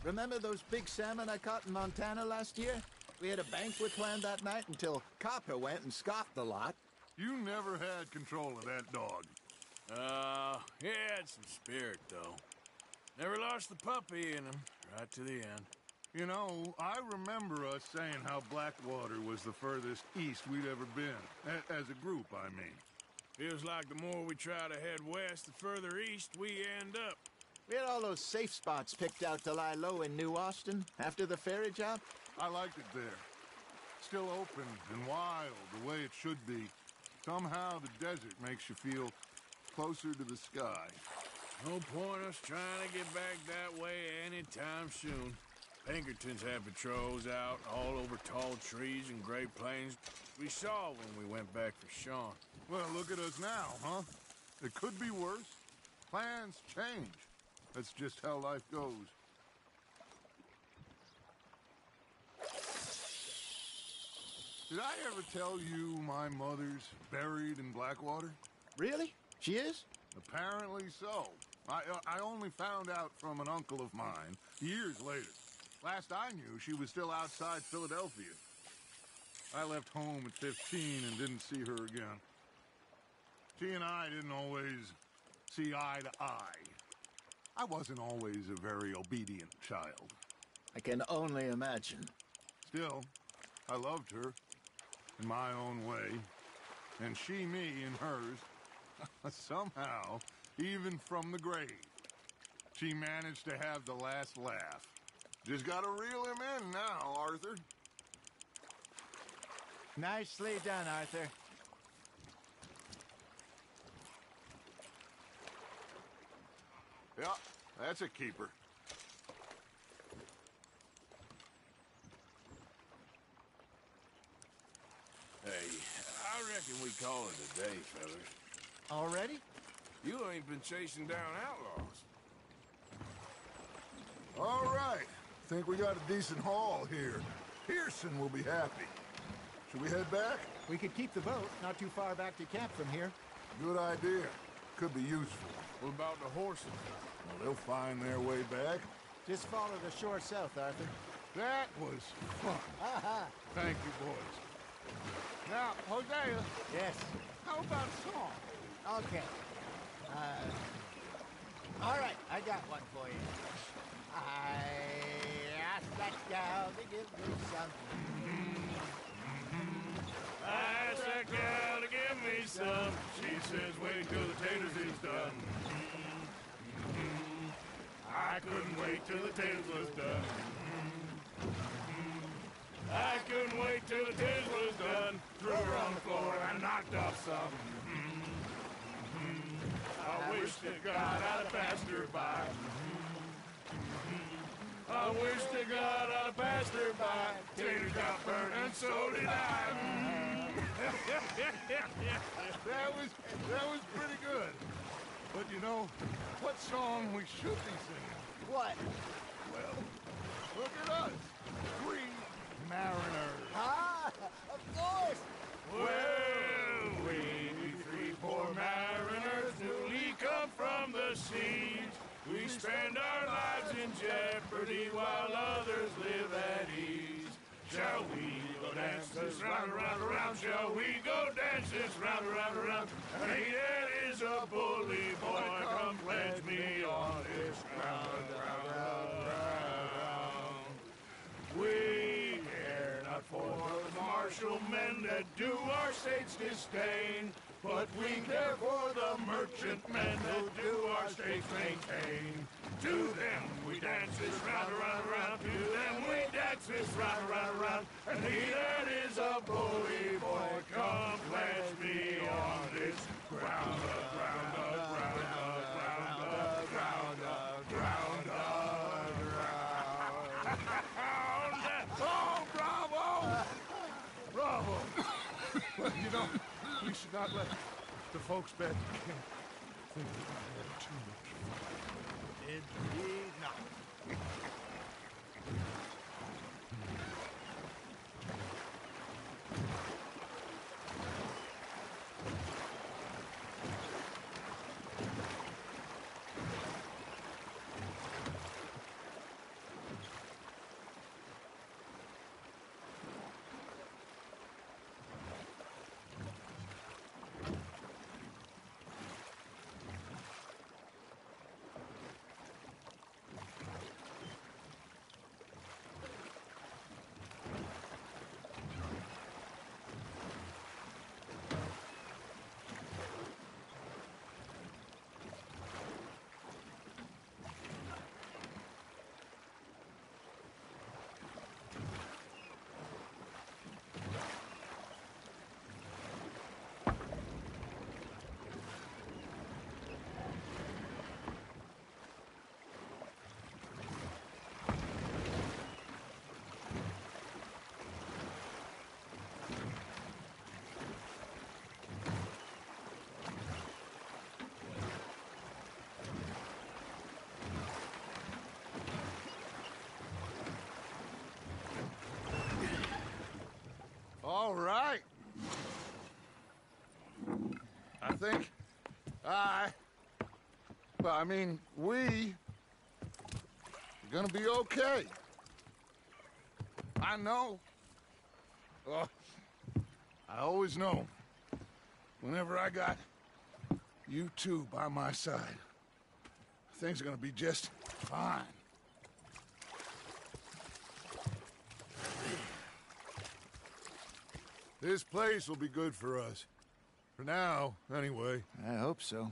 Remember those big salmon I caught in Montana last year? We had a banquet planned that night until Copper went and scoffed the lot. You never had control of that dog. He had some spirit, though. Never lost the puppy in him, right to the end. You know, I remember us saying how Blackwater was the furthest east we'd ever been. As a group, I mean. Feels like the more we try to head west, the further east we end up. We had all those safe spots picked out to lie low in New Austin after the ferry job. I liked it there. Still open and wild, the way it should be. Somehow the desert makes you feel closer to the sky. No point us trying to get back that way anytime soon. Pinkertons had patrols out all over tall trees and Great Plains. We saw when we went back for Sean. Well, look at us now, huh? It could be worse. Plans change. That's just how life goes. Did I ever tell you my mother's buried in Blackwater? Really? She is? Apparently so. I only found out from an uncle of mine years later. Last I knew, she was still outside Philadelphia. I left home at 15 and didn't see her again. She and I didn't always see eye to eye. I wasn't always a very obedient child. I can only imagine. Still, I loved her in my own way, and she me in hers. Somehow, even from the grave, she managed to have the last laugh. Just gotta reel him in now, Arthur. Nicely done, Arthur. Yeah, that's a keeper. Hey, I reckon we call it a day, fellas. Already? You ain't been chasing down outlaws. All right. Think we got a decent haul here. Pearson will be happy. Should we head back? We could keep the boat not too far back to camp from here. Good idea. could be useful. What about the horses? Well, they'll find their way back. Just follow the shore south, Arthur. That was fun. Thank you, boys. Now, Hosea. Yes. How about a song? Okay. All right, I got one for you. I asked that gal to give me something. I asked that gal to give me some. She says, wait till the taters is done. I couldn't wait till the taters was done. I couldn't wait till the taters was done. Threw her on the floor and knocked off some. I wish to God I'd have passed her by. I wish to God I'd have passed her by. Taters got burned and so did I. That was pretty good. But you know, what song we should be singing? What? Well, look at us. Three mariners. Ah, of course. Well, we three poor mariners newly come from the seas. We spend our lives in jeopardy while others live at ease. Shall we go dance this round, around, around? Shall we go dance this round, around, around? Hey, that is a bully boy. Come pledge me on this ground, round, round. We care not for the martial men that do our state's disdain, but we care for the merchant men that do our state's maintain. To them we dance this round, around, around. To them we dance this round, around, around. And he that is a bully boy, come pledge me on this ground, ground, ground, ground, ground, ground, ground. Oh, bravo! Bravo! You know, we should not let the folks back in camp think that we had too much fun. Indeed not. All right. I think we are gonna be okay. I know. I always know. Whenever I got you two by my side, things are gonna be just fine. This place will be good for us. For now, anyway. I hope so.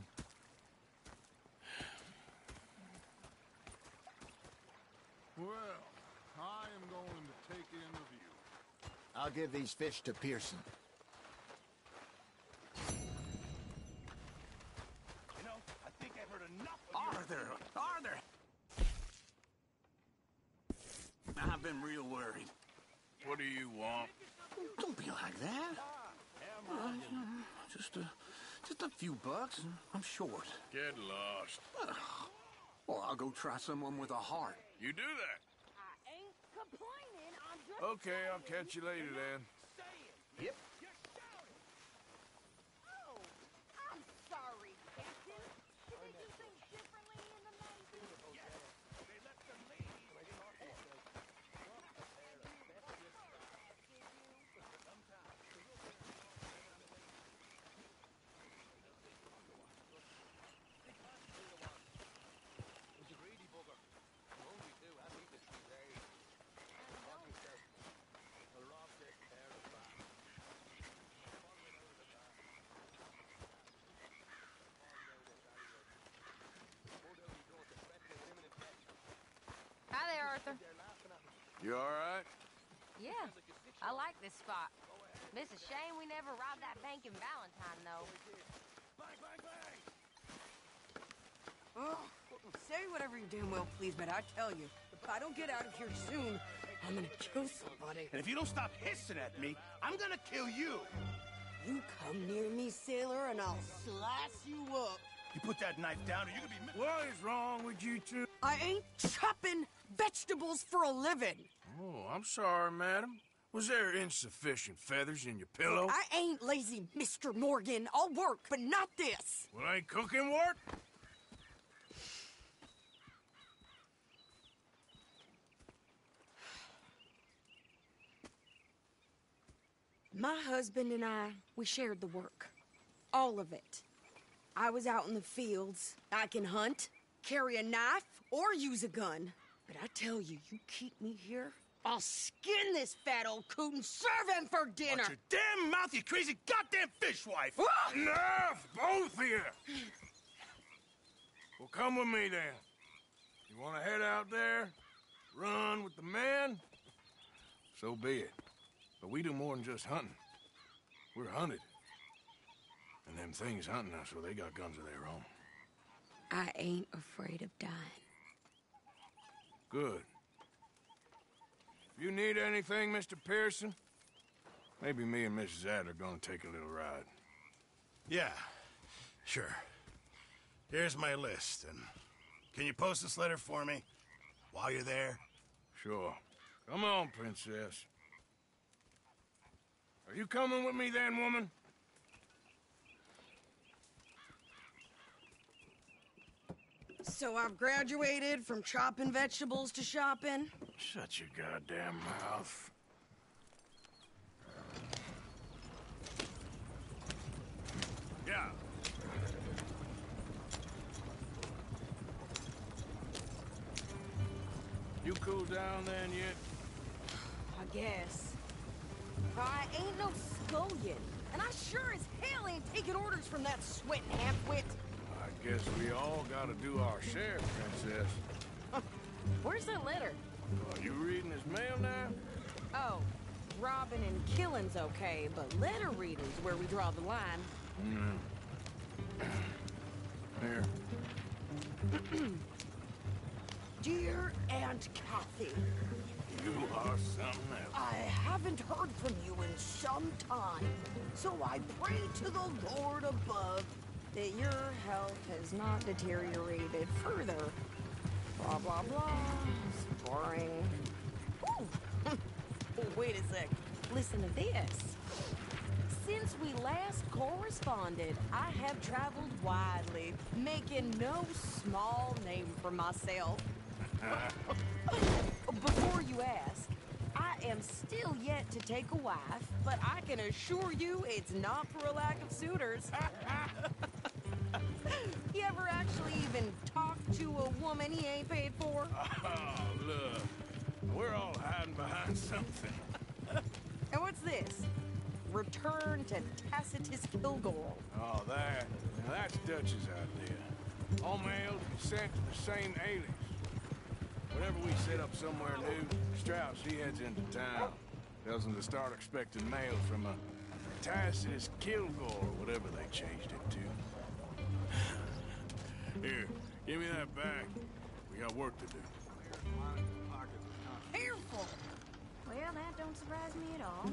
Well, I am going to take in the view. I'll give these fish to Pearson. You know, I think I've heard enough of Arthur! I've been real worried. What do you want? Don't be like that. Just a few bucks, and I'm short. Get lost. Well, I'll go try someone with a heart. You do that. I ain't complaining, I'm just... Okay, I'll catch you later then. Yep. Oh, I'm sorry, Captain. You all right? Yeah, I like this spot. It's a shame we never robbed that bank in Valentine, though. Oh, say whatever you damn well please, but I tell you, if I don't get out of here soon, I'm gonna kill somebody. And if you don't stop hissing at me, I'm gonna kill you. You come near me, sailor, and I'll slice you up. You put that knife down or you're gonna be... What is wrong with you two? I ain't chopping vegetables for a living. Oh, I'm sorry, madam. Was there insufficient feathers in your pillow? I ain't lazy, Mr. Morgan. I'll work, but not this. Well, ain't cooking work? My husband and I, we shared the work. All of it. I was out in the fields. I can hunt, carry a knife, or use a gun. But I tell you, you keep me here, I'll skin this fat old coot and serve him for dinner. Watch your damn mouth, you crazy goddamn fishwife! Enough, both of you! Well, come with me, then. You want to head out there, run with the men? So be it. But we do more than just hunting. We're hunted. And them things hunting us, well, they got guns of their own. I ain't afraid of dying. Good. If you need anything, Mr. Pearson, maybe me and Mrs. Ad are gonna take a little ride. Yeah, sure. Here's my list, and can you post this letter for me while you're there? Sure. Come on, Princess. Are you coming with me then, woman? So I've graduated from chopping vegetables to shopping? Shut your goddamn mouth. Yeah. You cool down then yet? I guess. I ain't no scullion, and I sure as hell ain't taking orders from that sweating half-wit. I guess we all gotta do our share, Princess. Where's that letter? Are you reading his mail now? Oh, robbing and killing's okay, but letter reading's where we draw the line. Here. Dear Aunt Kathy, You are something else. I haven't heard from you in some time, so I pray to the Lord above that your health has not deteriorated further. Blah, blah, blah. It's boring. Ooh. Oh, wait a sec. Listen to this. Since we last corresponded, I have traveled widely, making no small name for myself. Before you ask, I am still yet to take a wife, but I can assure you it's not for a lack of suitors. You ever actually even talk to a woman he ain't paid for? Oh, look. We're all hiding behind something. And what's this? Return to Tacitus Kilgore. Oh, that. Now that's Dutch's idea. All mail sent to the same alias. Whenever we set up somewhere new, Strauss, he heads into town. Tells them to start expecting mail from a Tacitus Kilgore, whatever they changed it to. Here, give me that back. We got work to do. Careful! Well, that don't surprise me at all.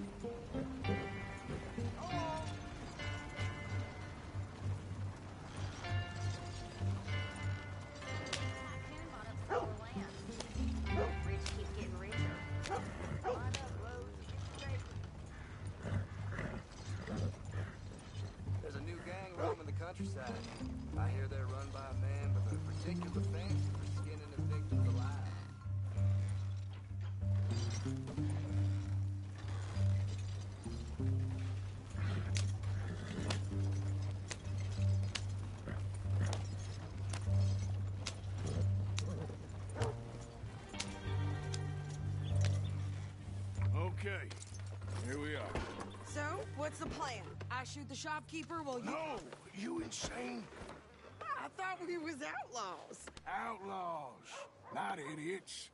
Rich keep getting richer. There's a new gang roaming the countryside. I hear they're run by a man with a particular fancy for skinning his victims alive. Okay, here we are. So, what's the plan? I shoot the shopkeeper while you... No! You insane? I thought we was outlaws. Outlaws, not idiots.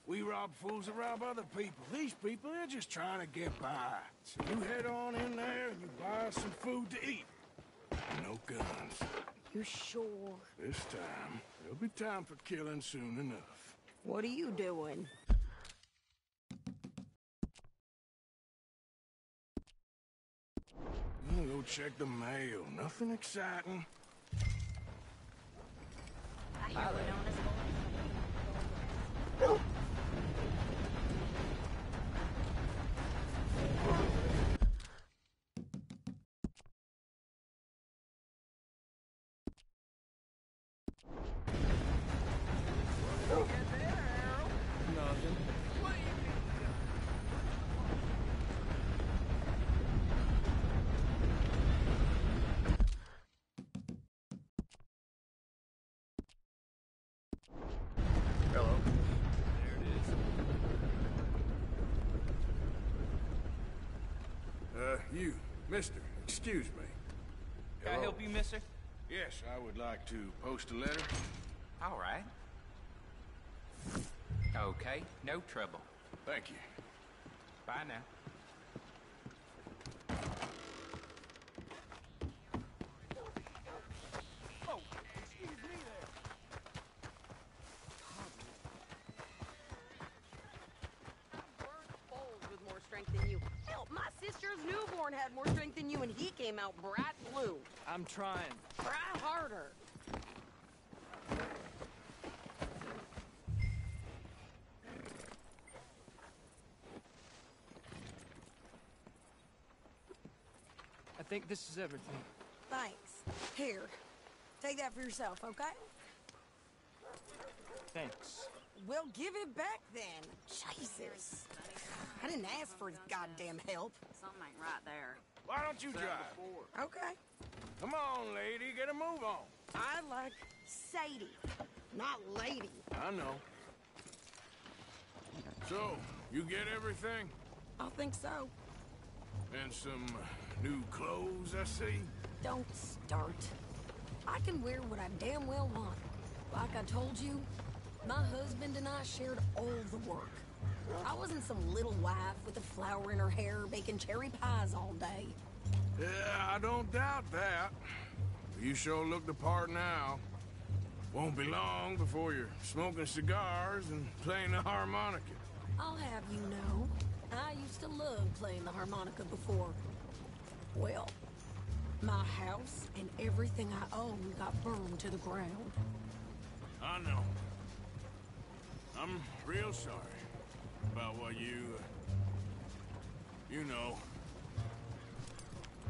We rob fools that rob other people. These people, they're just trying to get by. So you head on in there and you buy us some food to eat. No guns. You're sure? This time, there'll be time for killing soon enough. What are you doing? I'm gonna go check the mail. Nothing exciting. I hear we're known as Nothing. Hello. There it is. You, mister, excuse me. Can I help you, mister? Yes, I would like to post a letter. All right. Okay, no trouble. Thank you. Bye now. Oh, excuse me there. With more strength than you. Hell, my sister's newborn had more strength than you, and he came out bright blue. I'm trying. Try harder. I think this is everything. Thanks. Here, take that for yourself, okay? Thanks. Well, give it back then. Jesus. I didn't ask for his goddamn help. something ain't right there. Why don't you drive? Okay. Come on, lady, get a move on. I like Sadie, not lady. I know. So, you get everything? I think so. And some new clothes, I see? Don't start. I can wear what I damn well want. Like I told you, my husband and I shared all the work. I wasn't some little wife with a flower in her hair baking cherry pies all day. Yeah, I don't doubt that. You sure look the part now. Won't be long before you're smoking cigars and playing the harmonica. I'll have you know, I used to love playing the harmonica before. Well, my house and everything I owned got burned to the ground. I know. I'm real sorry about what you know.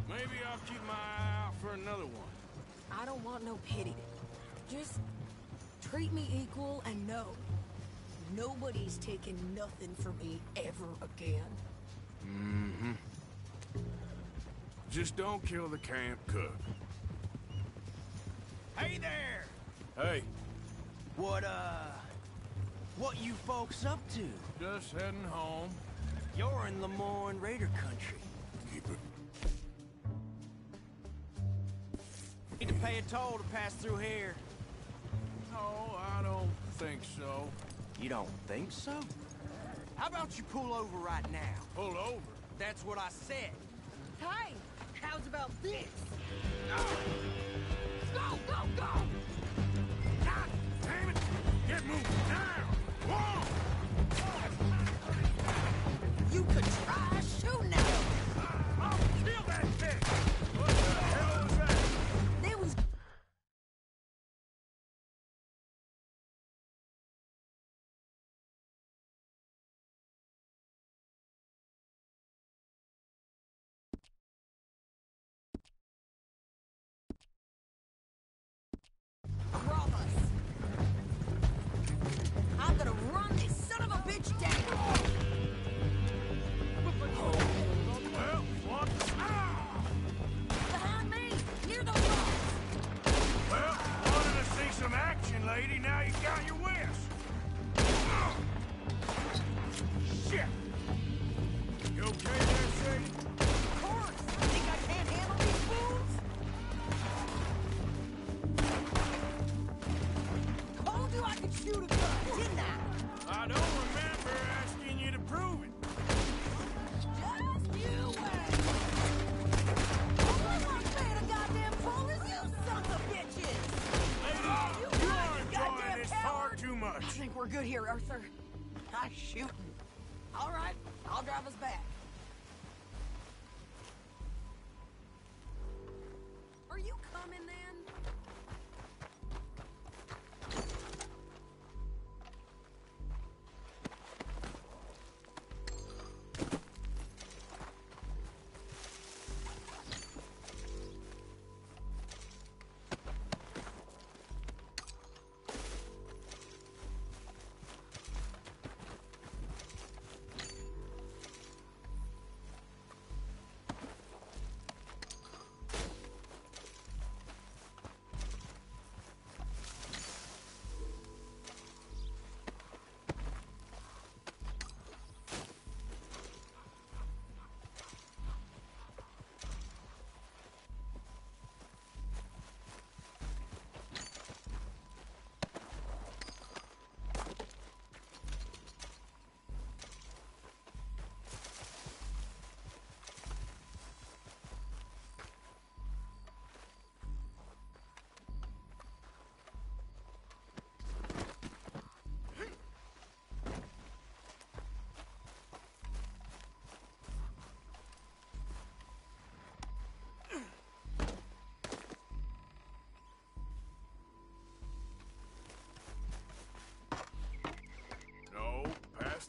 Maybe I'll keep my eye out for another one. I don't want no pity. Just treat me equal and know nobody's taking nothing from me ever again. Mm-hmm. Just don't kill the camp cook. Hey there! Hey. What you folks up to? Just heading home. You're in Lemoyne Raider country. Keep it. Need to pay a toll to pass through here. No, I don't think so. You don't think so? How about you pull over right now? Pull over? That's what I said. Hey, how's about this? Go, go, go! God damn it! Get moving now! Whoa! You could try shooting at him. I'll kill that bitch! What the hell was that? There was... Rob us. I'm gonna run this son of a bitch down. Well, what? Behind me, near those rocks. Well, wanted to see some action, lady. Now you got your wish. Shit! You okay there, Sadie? Of course. Think I can't handle these fools? Told you I could shoot a gun, didn't I? I don't remember. we're good here, Arthur. Nice shooting. All right, I'll drive us back. Are you coming then?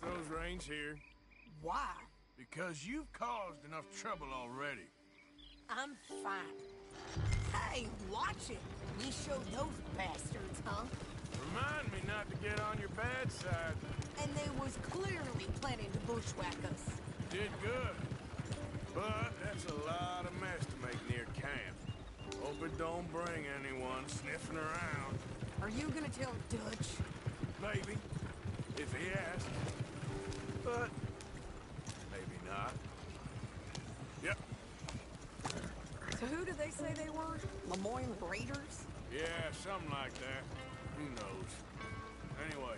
Those reins here. Why? Because you've caused enough trouble already. I'm fine. Hey, watch it. We showed those bastards, huh? Remind me not to get on your bad side. And they was clearly planning to bushwhack us. Did good. But that's a lot of mess to make near camp. Hope it don't bring anyone sniffing around. Are you gonna tell Dutch? Maybe. If he asks. But maybe not. Yep. So who did they say they were? Lemoyne Raiders? Yeah, something like that. Who knows? Anyway,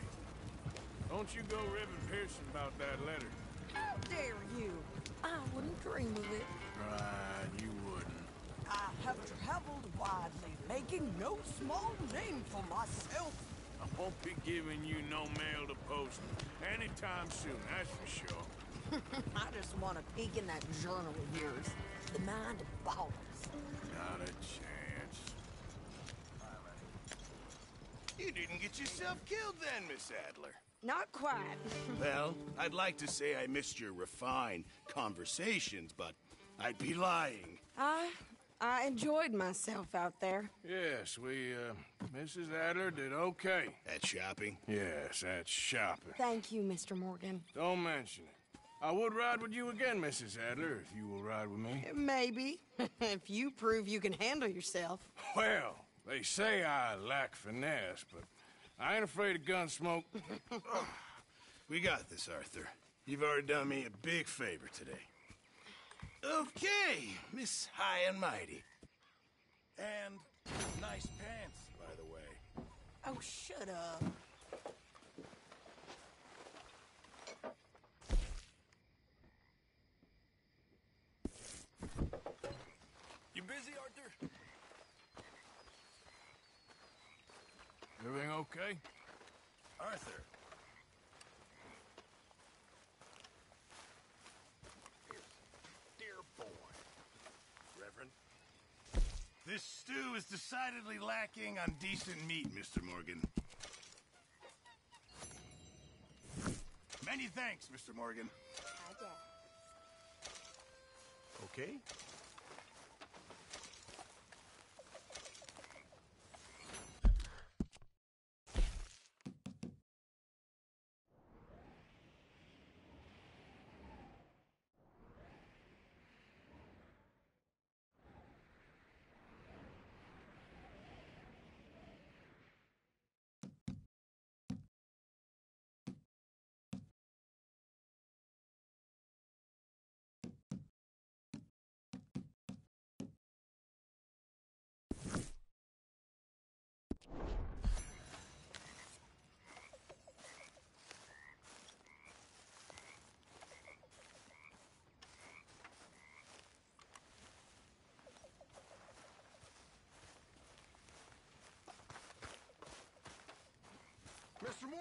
don't you go ribbing Pearson about that letter. How dare you? I wouldn't dream of it. Right, you wouldn't. I have traveled widely, making no small name for myself. I won't be giving you no mail to post anytime soon, that's for sure. I just want to peek in that journal of yours. The mind of ballers. Not a chance. You didn't get yourself killed then, Miss Adler. Not quite. Well, I'd like to say I missed your refined conversations, but I'd be lying. I enjoyed myself out there. Yes, Mrs. Adler did okay. At shopping? Yes, at shopping. Thank you, Mr. Morgan. Don't mention it. I would ride with you again, Mrs. Adler, if you will ride with me. Maybe. If you prove you can handle yourself. Well, they say I lack finesse, but I ain't afraid of gun smoke. We got this, Arthur. You've already done me a big favor today. Okay, Miss High and Mighty. And nice pants, by the way. Oh, shut up. You busy, Arthur? Everything okay? Arthur. Dear boy. Reverend. This stew is decidedly lacking on decent meat, Mr. Morgan. Many thanks, Mr. Morgan. Okay.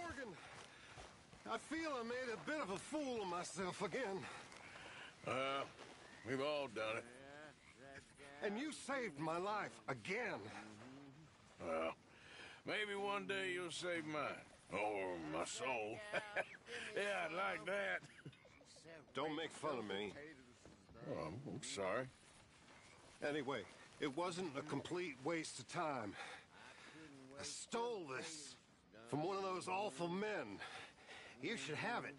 Morgan! I feel I made a bit of a fool of myself again. We've all done it. And you saved my life again. Well, maybe one day you'll save mine. Or my soul. Yeah, I'd like that. Don't make fun of me. Oh, I'm sorry. Anyway, it wasn't a complete waste of time. I stole this from one of those awful men. You should have it.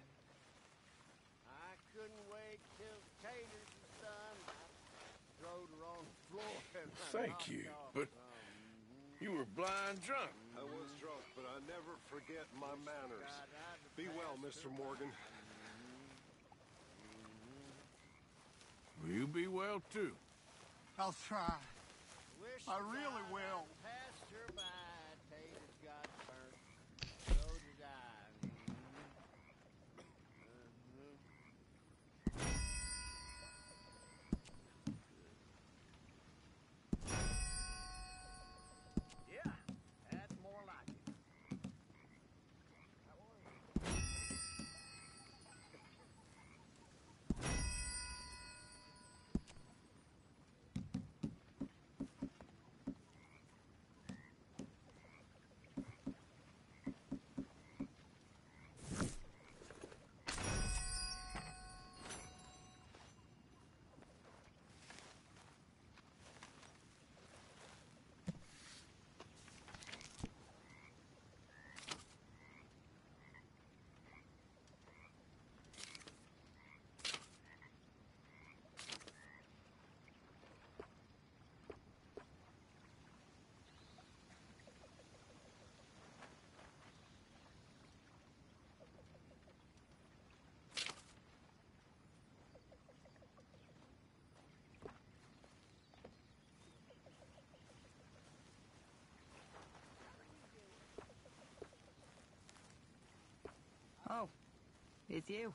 I couldn't wait till taters was done. I throwed her on the floor and I Thank knocked you, off but some. you were blind drunk. I was drunk, but I never forget my manners. Be well, Mr. Morgan. Will you be well, too? I'll try. Wish I really will. Passed her by, taters got burnt. So did I. Yeah, that's more like it. Oh, it's you.